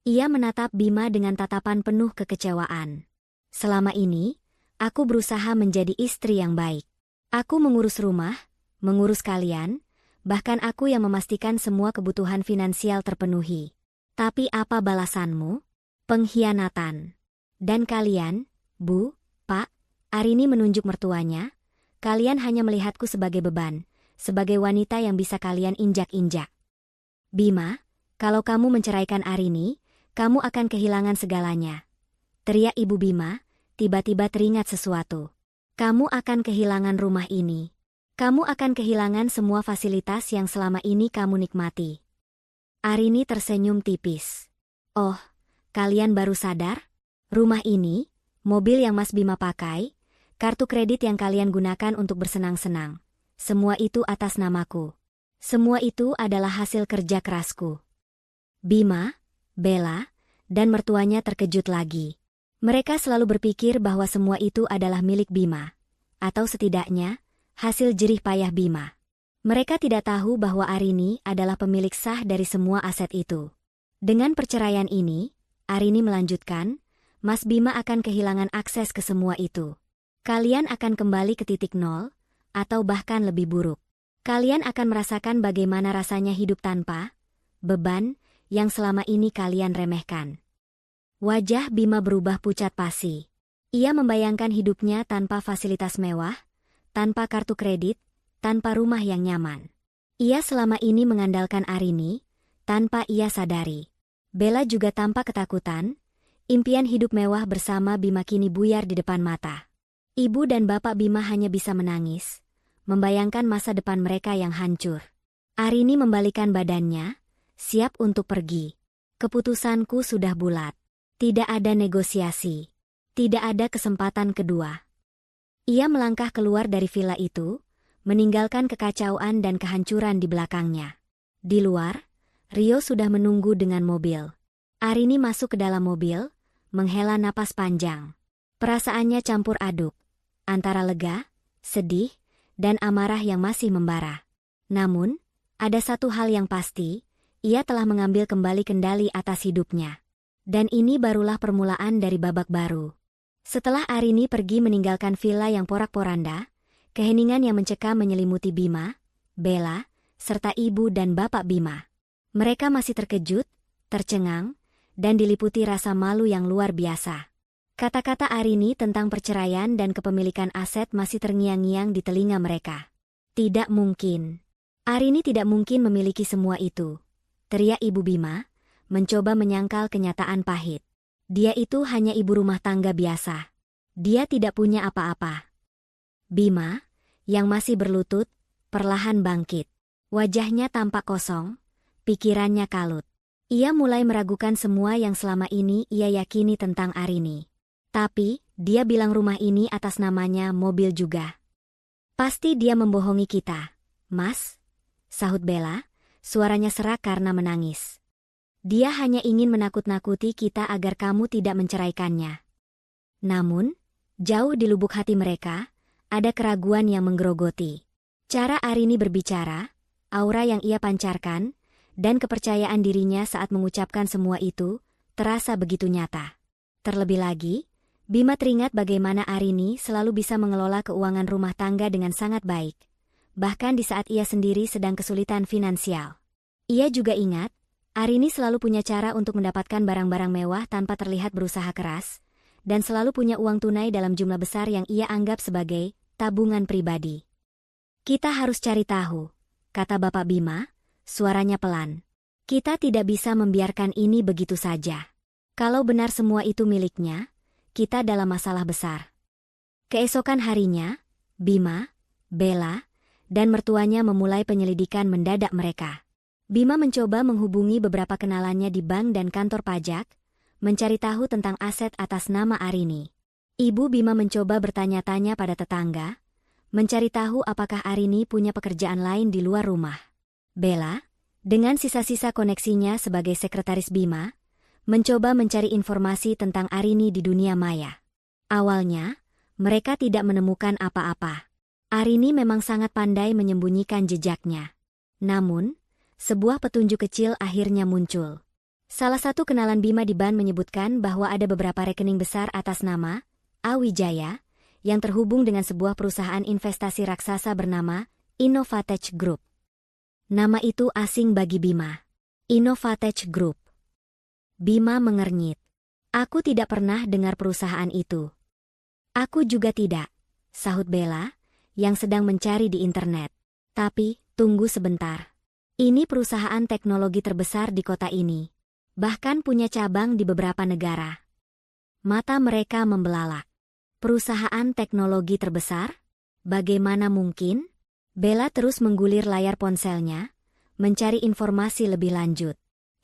Ia menatap Bima dengan tatapan penuh kekecewaan. Selama ini, Aku berusaha menjadi istri yang baik. Aku mengurus rumah, mengurus kalian, bahkan aku yang memastikan semua kebutuhan finansial terpenuhi. Tapi apa balasanmu? Pengkhianatan. Dan kalian, Bu, Pak, Arini menunjuk mertuanya, kalian hanya melihatku sebagai beban, sebagai wanita yang bisa kalian injak-injak. Bima, kalau kamu menceraikan Arini, kamu akan kehilangan segalanya. Teriak Ibu Bima, tiba-tiba teringat sesuatu. Kamu akan kehilangan rumah ini. Kamu akan kehilangan semua fasilitas yang selama ini kamu nikmati. Arini tersenyum tipis. Oh, kalian baru sadar? Rumah ini, mobil yang Mas Bima pakai, kartu kredit yang kalian gunakan untuk bersenang-senang. Semua itu atas namaku. Semua itu adalah hasil kerja kerasku. Bima, Bella, dan mertuanya terkejut lagi. Mereka selalu berpikir bahwa semua itu adalah milik Bima. Atau setidaknya, hasil jerih payah Bima. Mereka tidak tahu bahwa Arini adalah pemilik sah dari semua aset itu. Dengan perceraian ini, Arini melanjutkan, Mas Bima akan kehilangan akses ke semua itu. Kalian akan kembali ke titik nol, atau bahkan lebih buruk. Kalian akan merasakan bagaimana rasanya hidup tanpa beban yang selama ini kalian remehkan. Wajah Bima berubah pucat pasi. Ia membayangkan hidupnya tanpa fasilitas mewah, tanpa kartu kredit, tanpa rumah yang nyaman. Ia selama ini mengandalkan Arini, tanpa ia sadari. Bella juga tampak ketakutan, impian hidup mewah bersama Bima kini buyar di depan mata. Ibu dan bapak Bima hanya bisa menangis, membayangkan masa depan mereka yang hancur. Arini membalikan badannya, siap untuk pergi. Keputusanku sudah bulat. Tidak ada negosiasi. Tidak ada kesempatan kedua. Ia melangkah keluar dari villa itu, meninggalkan kekacauan dan kehancuran di belakangnya. Di luar, Rio sudah menunggu dengan mobil. Arini masuk ke dalam mobil, menghela napas panjang. Perasaannya campur aduk, antara lega, sedih, dan amarah yang masih membara. Namun, ada satu hal yang pasti, ia telah mengambil kembali kendali atas hidupnya. Dan ini barulah permulaan dari babak baru. Setelah Arini pergi meninggalkan villa yang porak-poranda, keheningan yang mencekam menyelimuti Bima, Bella, serta ibu dan bapak Bima. Mereka masih terkejut, tercengang, dan diliputi rasa malu yang luar biasa. Kata-kata Arini tentang perceraian dan kepemilikan aset masih terngiang-ngiang di telinga mereka. Tidak mungkin. Arini tidak mungkin memiliki semua itu. Teriak Ibu Bima, mencoba menyangkal kenyataan pahit. Dia itu hanya ibu rumah tangga biasa. Dia tidak punya apa-apa. Bima, yang masih berlutut, perlahan bangkit. Wajahnya tampak kosong, pikirannya kalut. Ia mulai meragukan semua yang selama ini ia yakini tentang Arini. Tapi, dia bilang rumah ini atas namanya mobil juga. Pasti dia membohongi kita, Mas, sahut Bella, suaranya serak karena menangis. Dia hanya ingin menakut-nakuti kita agar kamu tidak menceraikannya. Namun, jauh di lubuk hati mereka, ada keraguan yang menggerogoti. Cara Arini berbicara, aura yang ia pancarkan, dan kepercayaan dirinya saat mengucapkan semua itu, terasa begitu nyata. Terlebih lagi, Bima teringat bagaimana Arini selalu bisa mengelola keuangan rumah tangga dengan sangat baik, bahkan di saat ia sendiri sedang kesulitan finansial. Ia juga ingat, Arini selalu punya cara untuk mendapatkan barang-barang mewah tanpa terlihat berusaha keras, dan selalu punya uang tunai dalam jumlah besar yang ia anggap sebagai tabungan pribadi. Kita harus cari tahu, kata Bapak Bima, suaranya pelan. Kita tidak bisa membiarkan ini begitu saja. Kalau benar semua itu miliknya, kita dalam masalah besar. Keesokan harinya, Bima, Bella, dan mertuanya memulai penyelidikan mendadak mereka. Bima mencoba menghubungi beberapa kenalannya di bank dan kantor pajak, mencari tahu tentang aset atas nama Arini. Ibu Bima mencoba bertanya-tanya pada tetangga, mencari tahu apakah Arini punya pekerjaan lain di luar rumah. Bella, dengan sisa-sisa koneksinya sebagai sekretaris Bima, mencoba mencari informasi tentang Arini di dunia maya. Awalnya, mereka tidak menemukan apa-apa. Arini memang sangat pandai menyembunyikan jejaknya. Namun, sebuah petunjuk kecil akhirnya muncul. Salah satu kenalan Bima di bank menyebutkan bahwa ada beberapa rekening besar atas nama Awijaya yang terhubung dengan sebuah perusahaan investasi raksasa bernama Innovatech Group. Nama itu asing bagi Bima. Innovatech Group. Bima mengernyit. Aku tidak pernah dengar perusahaan itu. Aku juga tidak, sahut Bella, yang sedang mencari di internet. Tapi, tunggu sebentar. Ini perusahaan teknologi terbesar di kota ini. Bahkan punya cabang di beberapa negara. Mata mereka membelalak. Perusahaan teknologi terbesar? Bagaimana mungkin? Bella terus menggulir layar ponselnya, mencari informasi lebih lanjut.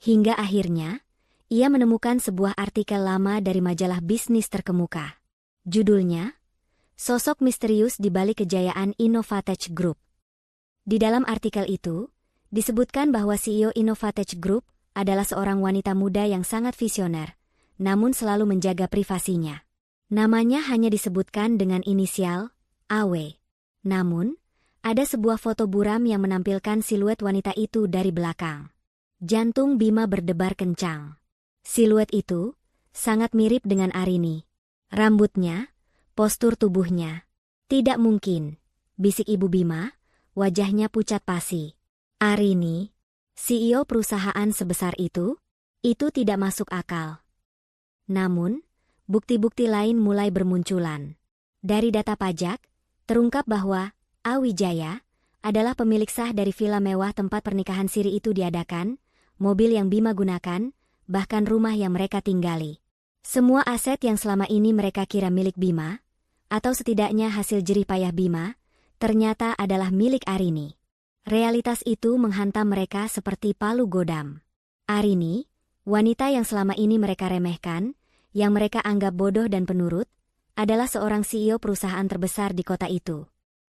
Hingga akhirnya, ia menemukan sebuah artikel lama dari majalah bisnis terkemuka. Judulnya, Sosok Misterius di Balik Kejayaan Innovatech Group. Di dalam artikel itu, disebutkan bahwa CEO Innovatech Group adalah seorang wanita muda yang sangat visioner, namun selalu menjaga privasinya. Namanya hanya disebutkan dengan inisial AW. Namun, ada sebuah foto buram yang menampilkan siluet wanita itu dari belakang. Jantung Bima berdebar kencang. Siluet itu sangat mirip dengan Arini. Rambutnya, postur tubuhnya. Tidak mungkin, bisik Ibu Bima, wajahnya pucat pasi. Arini, CEO perusahaan sebesar itu tidak masuk akal. Namun, bukti-bukti lain mulai bermunculan. Dari data pajak, terungkap bahwa Awijaya adalah pemilik sah dari villa mewah tempat pernikahan siri itu diadakan, mobil yang Bima gunakan, bahkan rumah yang mereka tinggali. Semua aset yang selama ini mereka kira milik Bima, atau setidaknya hasil jerih payah Bima, ternyata adalah milik Arini. Realitas itu menghantam mereka seperti palu godam. Arini, wanita yang selama ini mereka remehkan, yang mereka anggap bodoh dan penurut, adalah seorang CEO perusahaan terbesar di kota itu.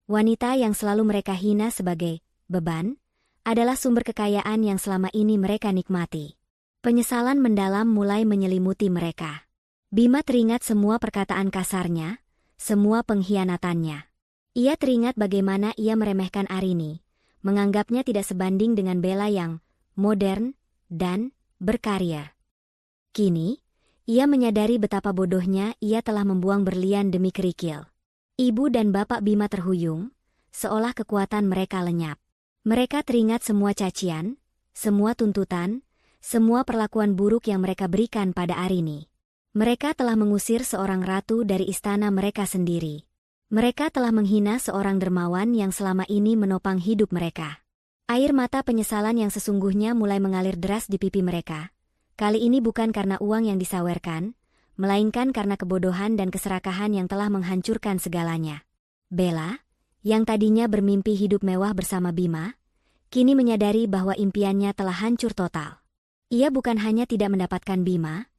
Wanita yang selalu mereka hina sebagai beban, adalah sumber kekayaan yang selama ini mereka nikmati. Penyesalan mendalam mulai menyelimuti mereka. Bima teringat semua perkataan kasarnya, semua pengkhianatannya. Ia teringat bagaimana ia meremehkan Arini, menganggapnya tidak sebanding dengan Bella yang modern dan berkarir. Kini, ia menyadari betapa bodohnya ia telah membuang berlian demi kerikil. Ibu dan bapak Bima terhuyung, seolah kekuatan mereka lenyap. Mereka teringat semua cacian, semua tuntutan, semua perlakuan buruk yang mereka berikan pada Arini. Mereka telah mengusir seorang ratu dari istana mereka sendiri. Mereka telah menghina seorang dermawan yang selama ini menopang hidup mereka. Air mata penyesalan yang sesungguhnya mulai mengalir deras di pipi mereka. Kali ini bukan karena uang yang disawerkan, melainkan karena kebodohan dan keserakahan yang telah menghancurkan segalanya. Bella, yang tadinya bermimpi hidup mewah bersama Bima, kini menyadari bahwa impiannya telah hancur total. Ia bukan hanya tidak mendapatkan Bima,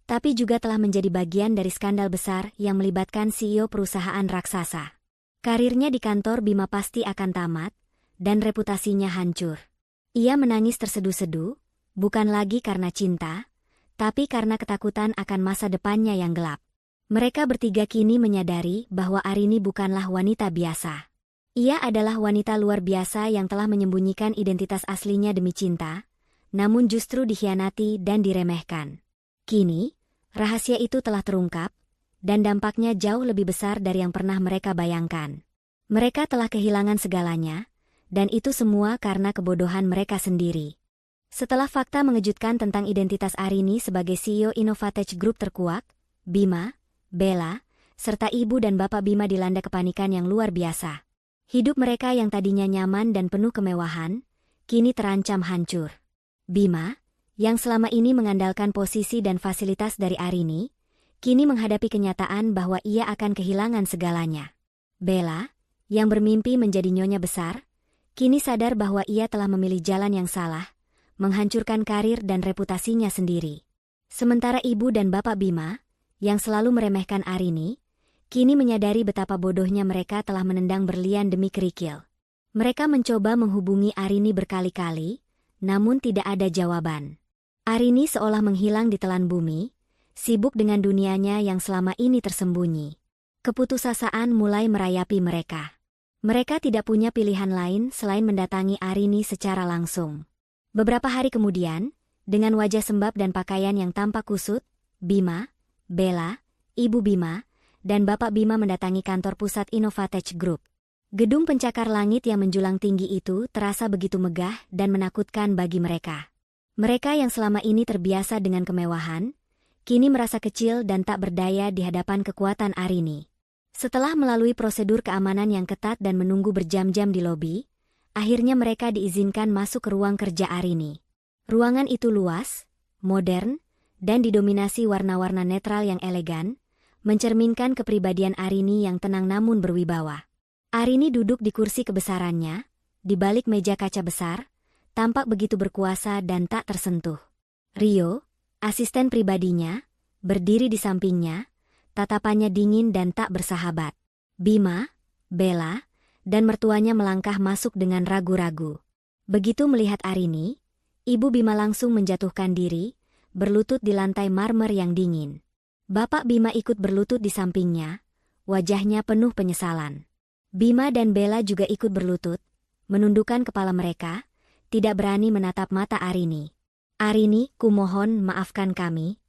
tapi juga telah menjadi bagian dari skandal besar yang melibatkan CEO perusahaan raksasa. Karirnya di kantor Bima pasti akan tamat, dan reputasinya hancur. Ia menangis terseduh-seduh, bukan lagi karena cinta, tapi karena ketakutan akan masa depannya yang gelap. Mereka bertiga kini menyadari bahwa Arini bukanlah wanita biasa. Ia adalah wanita luar biasa yang telah menyembunyikan identitas aslinya demi cinta, namun justru dikhianati dan diremehkan. Kini, rahasia itu telah terungkap, dan dampaknya jauh lebih besar dari yang pernah mereka bayangkan. Mereka telah kehilangan segalanya, dan itu semua karena kebodohan mereka sendiri. Setelah fakta mengejutkan tentang identitas Arini sebagai CEO Innovatech Group terkuak, Bima, Bella, serta ibu dan bapak Bima dilanda kepanikan yang luar biasa. Hidup mereka yang tadinya nyaman dan penuh kemewahan, kini terancam hancur. Bima, yang selama ini mengandalkan posisi dan fasilitas dari Arini, kini menghadapi kenyataan bahwa ia akan kehilangan segalanya. Bella, yang bermimpi menjadi nyonya besar, kini sadar bahwa ia telah memilih jalan yang salah, menghancurkan karir dan reputasinya sendiri. Sementara ibu dan bapak Bima, yang selalu meremehkan Arini, kini menyadari betapa bodohnya mereka telah menendang berlian demi kerikil. Mereka mencoba menghubungi Arini berkali-kali, namun tidak ada jawaban. Arini seolah menghilang di telan bumi, sibuk dengan dunianya yang selama ini tersembunyi. Keputusasaan mulai merayapi mereka. Mereka tidak punya pilihan lain selain mendatangi Arini secara langsung. Beberapa hari kemudian, dengan wajah sembab dan pakaian yang tampak kusut, Bima, Bella, Ibu Bima, dan Bapak Bima mendatangi kantor pusat Innovatech Group. Gedung pencakar langit yang menjulang tinggi itu terasa begitu megah dan menakutkan bagi mereka. Mereka yang selama ini terbiasa dengan kemewahan, kini merasa kecil dan tak berdaya di hadapan kekuatan Arini. Setelah melalui prosedur keamanan yang ketat dan menunggu berjam-jam di lobi, akhirnya mereka diizinkan masuk ke ruang kerja Arini. Ruangan itu luas, modern, dan didominasi warna-warna netral yang elegan, mencerminkan kepribadian Arini yang tenang namun berwibawa. Arini duduk di kursi kebesarannya, di balik meja kaca besar, tampak begitu berkuasa dan tak tersentuh. Rio, asisten pribadinya, berdiri di sampingnya, tatapannya dingin dan tak bersahabat. Bima, Bella, dan mertuanya melangkah masuk dengan ragu-ragu. Begitu melihat Arini, Ibu Bima langsung menjatuhkan diri, berlutut di lantai marmer yang dingin. Bapak Bima ikut berlutut di sampingnya, wajahnya penuh penyesalan. Bima dan Bella juga ikut berlutut, menundukkan kepala mereka, tidak berani menatap mata Arini. Arini, kumohon maafkan kami.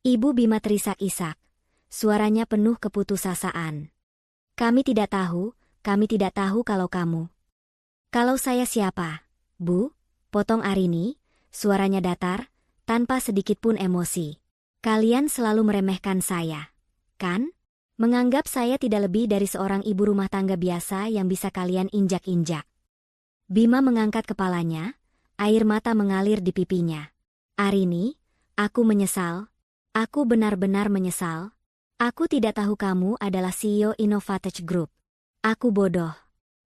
Ibu Bima terisak-isak, suaranya penuh keputusasaan. Kami tidak tahu kalau kamu. Kalau saya siapa, Bu? Potong Arini, suaranya datar, tanpa sedikit pun emosi. Kalian selalu meremehkan saya, kan? Menganggap saya tidak lebih dari seorang ibu rumah tangga biasa yang bisa kalian injak-injak. Bima mengangkat kepalanya, air mata mengalir di pipinya. Arini, aku menyesal. Aku benar-benar menyesal. Aku tidak tahu kamu adalah CEO Innovatech Group. Aku bodoh.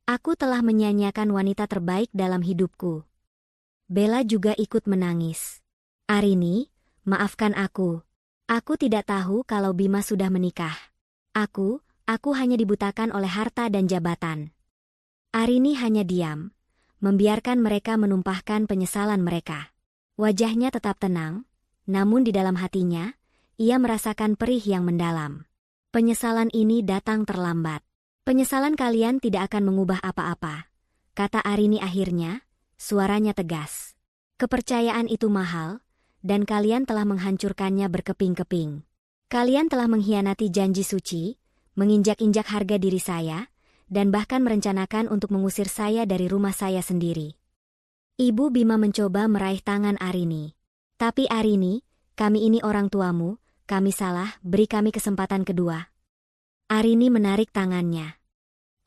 Aku telah menyia-nyiakan wanita terbaik dalam hidupku. Bella juga ikut menangis. Arini, maafkan aku. Aku tidak tahu kalau Bima sudah menikah. Aku hanya dibutakan oleh harta dan jabatan. Arini hanya diam, membiarkan mereka menumpahkan penyesalan mereka. Wajahnya tetap tenang, namun di dalam hatinya, ia merasakan perih yang mendalam. Penyesalan ini datang terlambat. Penyesalan kalian tidak akan mengubah apa-apa, kata Arini akhirnya, suaranya tegas. Kepercayaan itu mahal, dan kalian telah menghancurkannya berkeping-keping. Kalian telah mengkhianati janji suci, menginjak-injak harga diri saya, dan bahkan merencanakan untuk mengusir saya dari rumah saya sendiri. Ibu Bima mencoba meraih tangan Arini. Tapi Arini, kami ini orang tuamu, kami salah, beri kami kesempatan kedua. Arini menarik tangannya.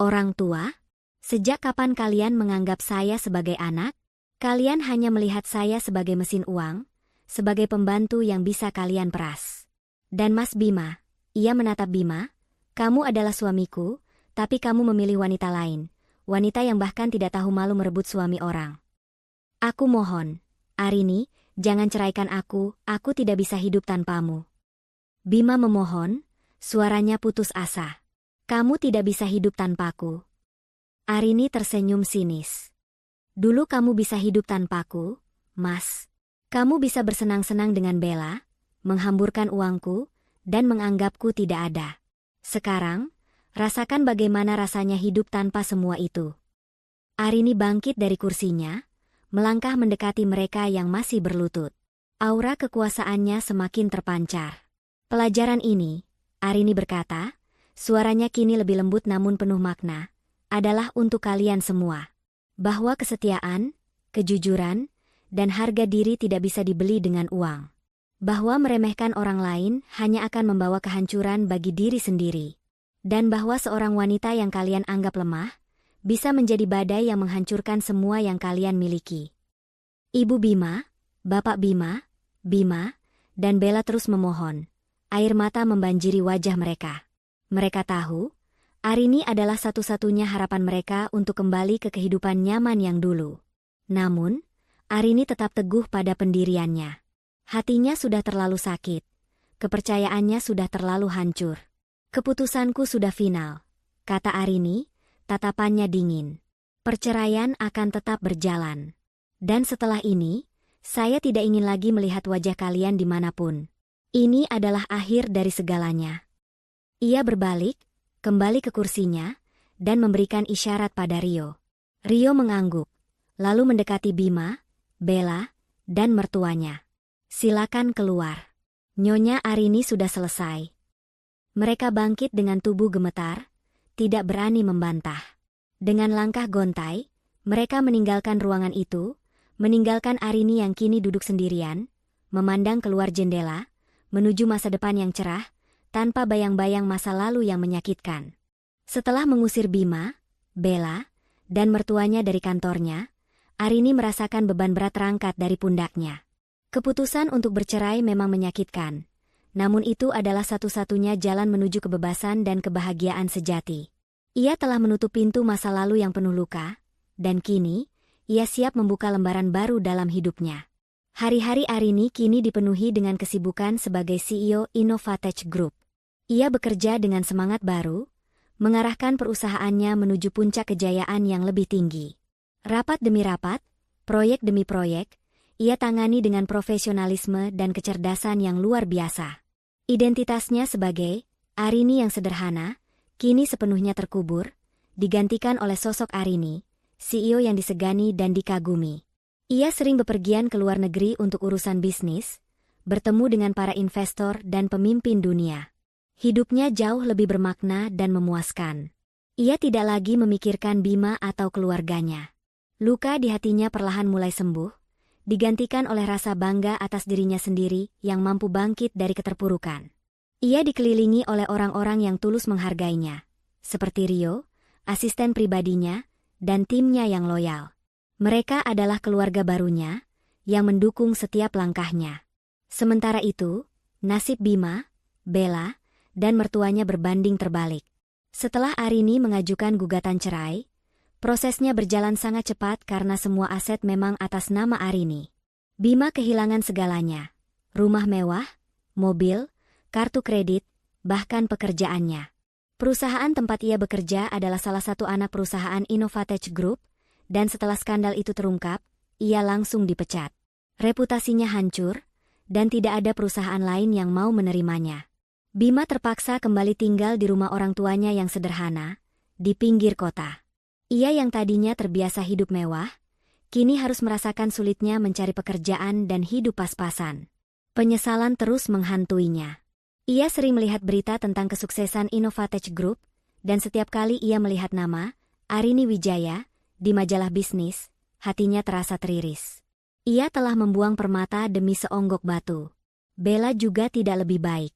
Orang tua? Sejak kapan kalian menganggap saya sebagai anak? Kalian hanya melihat saya sebagai mesin uang, sebagai pembantu yang bisa kalian peras. Dan Mas Bima, ia menatap Bima, kamu adalah suamiku, tapi kamu memilih wanita lain, wanita yang bahkan tidak tahu malu merebut suami orang. Aku mohon, Arini, jangan ceraikan aku tidak bisa hidup tanpamu. Bima memohon, suaranya putus asa. Kamu tidak bisa hidup tanpaku. Arini tersenyum sinis. Dulu kamu bisa hidup tanpaku, Mas. Kamu bisa bersenang-senang dengan Bella, menghamburkan uangku, dan menganggapku tidak ada. Sekarang, rasakan bagaimana rasanya hidup tanpa semua itu. Arini bangkit dari kursinya, melangkah mendekati mereka yang masih berlutut. Aura kekuasaannya semakin terpancar. Pelajaran ini, Arini berkata, suaranya kini lebih lembut namun penuh makna, adalah untuk kalian semua. Bahwa kesetiaan, kejujuran, dan harga diri tidak bisa dibeli dengan uang. Bahwa meremehkan orang lain hanya akan membawa kehancuran bagi diri sendiri. Dan bahwa seorang wanita yang kalian anggap lemah, bisa menjadi badai yang menghancurkan semua yang kalian miliki. Ibu Bima, Bapak Bima, dan Bella terus memohon. Air mata membanjiri wajah mereka. Mereka tahu, Arini adalah satu-satunya harapan mereka untuk kembali ke kehidupan nyaman yang dulu. Namun, Arini tetap teguh pada pendiriannya. Hatinya sudah terlalu sakit. Kepercayaannya sudah terlalu hancur. Keputusanku sudah final, kata Arini, tatapannya dingin. Perceraian akan tetap berjalan. Dan setelah ini, saya tidak ingin lagi melihat wajah kalian dimanapun. Ini adalah akhir dari segalanya. Ia berbalik, kembali ke kursinya, dan memberikan isyarat pada Rio. Rio mengangguk, lalu mendekati Bima, Bella, dan mertuanya. Silakan keluar. Nyonya Arini sudah selesai. Mereka bangkit dengan tubuh gemetar, tidak berani membantah. Dengan langkah gontai, mereka meninggalkan ruangan itu, meninggalkan Arini yang kini duduk sendirian, memandang keluar jendela, menuju masa depan yang cerah, tanpa bayang-bayang masa lalu yang menyakitkan. Setelah mengusir Bima, Bella, dan mertuanya dari kantornya, Arini merasakan beban berat terangkat dari pundaknya. Keputusan untuk bercerai memang menyakitkan, namun itu adalah satu-satunya jalan menuju kebebasan dan kebahagiaan sejati. Ia telah menutup pintu masa lalu yang penuh luka, dan kini, ia siap membuka lembaran baru dalam hidupnya. Hari-hari Arini kini dipenuhi dengan kesibukan sebagai CEO Innovatech Group. Ia bekerja dengan semangat baru, mengarahkan perusahaannya menuju puncak kejayaan yang lebih tinggi. Rapat demi rapat, proyek demi proyek, ia tangani dengan profesionalisme dan kecerdasan yang luar biasa. Identitasnya sebagai Arini yang sederhana, kini sepenuhnya terkubur, digantikan oleh sosok Arini, CEO yang disegani dan dikagumi. Ia sering bepergian ke luar negeri untuk urusan bisnis, bertemu dengan para investor dan pemimpin dunia. Hidupnya jauh lebih bermakna dan memuaskan. Ia tidak lagi memikirkan Bima atau keluarganya. Luka di hatinya perlahan mulai sembuh, digantikan oleh rasa bangga atas dirinya sendiri yang mampu bangkit dari keterpurukan. Ia dikelilingi oleh orang-orang yang tulus menghargainya, seperti Rio, asisten pribadinya, dan timnya yang loyal. Mereka adalah keluarga barunya, yang mendukung setiap langkahnya. Sementara itu, nasib Bima, Bella, dan mertuanya berbanding terbalik. Setelah Arini mengajukan gugatan cerai, prosesnya berjalan sangat cepat karena semua aset memang atas nama Arini. Bima kehilangan segalanya, rumah mewah, mobil, kartu kredit, bahkan pekerjaannya. Perusahaan tempat ia bekerja adalah salah satu anak perusahaan Innovatech Group, dan setelah skandal itu terungkap, ia langsung dipecat. Reputasinya hancur, dan tidak ada perusahaan lain yang mau menerimanya. Bima terpaksa kembali tinggal di rumah orang tuanya yang sederhana, di pinggir kota. Ia yang tadinya terbiasa hidup mewah, kini harus merasakan sulitnya mencari pekerjaan dan hidup pas-pasan. Penyesalan terus menghantuinya. Ia sering melihat berita tentang kesuksesan Innovatech Group, dan setiap kali ia melihat nama Arini Wijaya di majalah bisnis, hatinya terasa teriris. Ia telah membuang permata demi seonggok batu. Bella juga tidak lebih baik.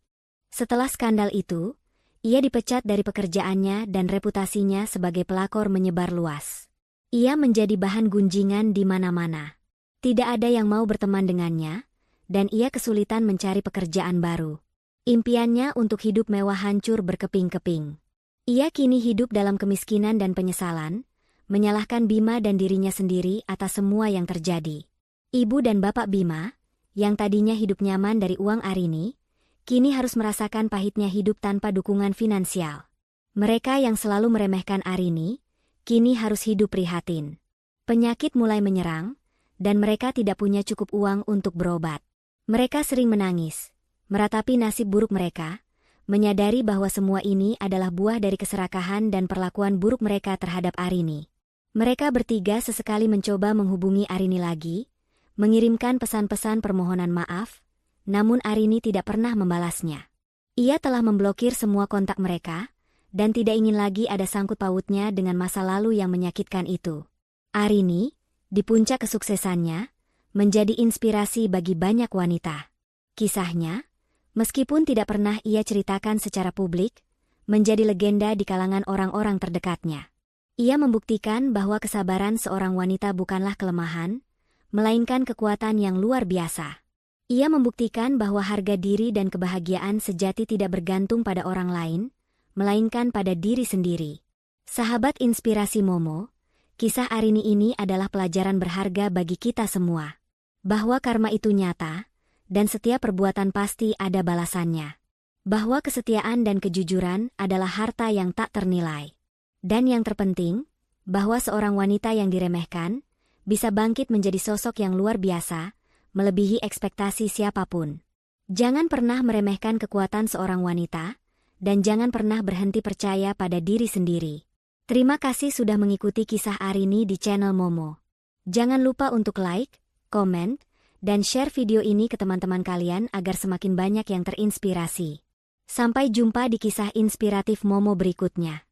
Setelah skandal itu, ia dipecat dari pekerjaannya dan reputasinya sebagai pelakor menyebar luas. Ia menjadi bahan gunjingan di mana-mana. Tidak ada yang mau berteman dengannya, dan ia kesulitan mencari pekerjaan baru. Impiannya untuk hidup mewah hancur berkeping-keping. Ia kini hidup dalam kemiskinan dan penyesalan, menyalahkan Bima dan dirinya sendiri atas semua yang terjadi. Ibu dan bapak Bima, yang tadinya hidup nyaman dari uang Arini, kini harus merasakan pahitnya hidup tanpa dukungan finansial. Mereka yang selalu meremehkan Arini, kini harus hidup prihatin. Penyakit mulai menyerang, dan mereka tidak punya cukup uang untuk berobat. Mereka sering menangis, meratapi nasib buruk mereka, menyadari bahwa semua ini adalah buah dari keserakahan dan perlakuan buruk mereka terhadap Arini. Mereka bertiga sesekali mencoba menghubungi Arini lagi, mengirimkan pesan-pesan permohonan maaf, namun Arini tidak pernah membalasnya. Ia telah memblokir semua kontak mereka, dan tidak ingin lagi ada sangkut pautnya dengan masa lalu yang menyakitkan itu. Arini, di puncak kesuksesannya, menjadi inspirasi bagi banyak wanita. Kisahnya, meskipun tidak pernah ia ceritakan secara publik, menjadi legenda di kalangan orang-orang terdekatnya. Ia membuktikan bahwa kesabaran seorang wanita bukanlah kelemahan, melainkan kekuatan yang luar biasa. Ia membuktikan bahwa harga diri dan kebahagiaan sejati tidak bergantung pada orang lain, melainkan pada diri sendiri. Sahabat inspirasi Momo, kisah Arini ini adalah pelajaran berharga bagi kita semua. Bahwa karma itu nyata, dan setiap perbuatan pasti ada balasannya. Bahwa kesetiaan dan kejujuran adalah harta yang tak ternilai. Dan yang terpenting, bahwa seorang wanita yang diremehkan, bisa bangkit menjadi sosok yang luar biasa, melebihi ekspektasi siapapun. Jangan pernah meremehkan kekuatan seorang wanita, dan jangan pernah berhenti percaya pada diri sendiri. Terima kasih sudah mengikuti kisah Arini di channel Momo. Jangan lupa untuk like, komen, dan share video ini ke teman-teman kalian agar semakin banyak yang terinspirasi. Sampai jumpa di kisah inspiratif Momo berikutnya.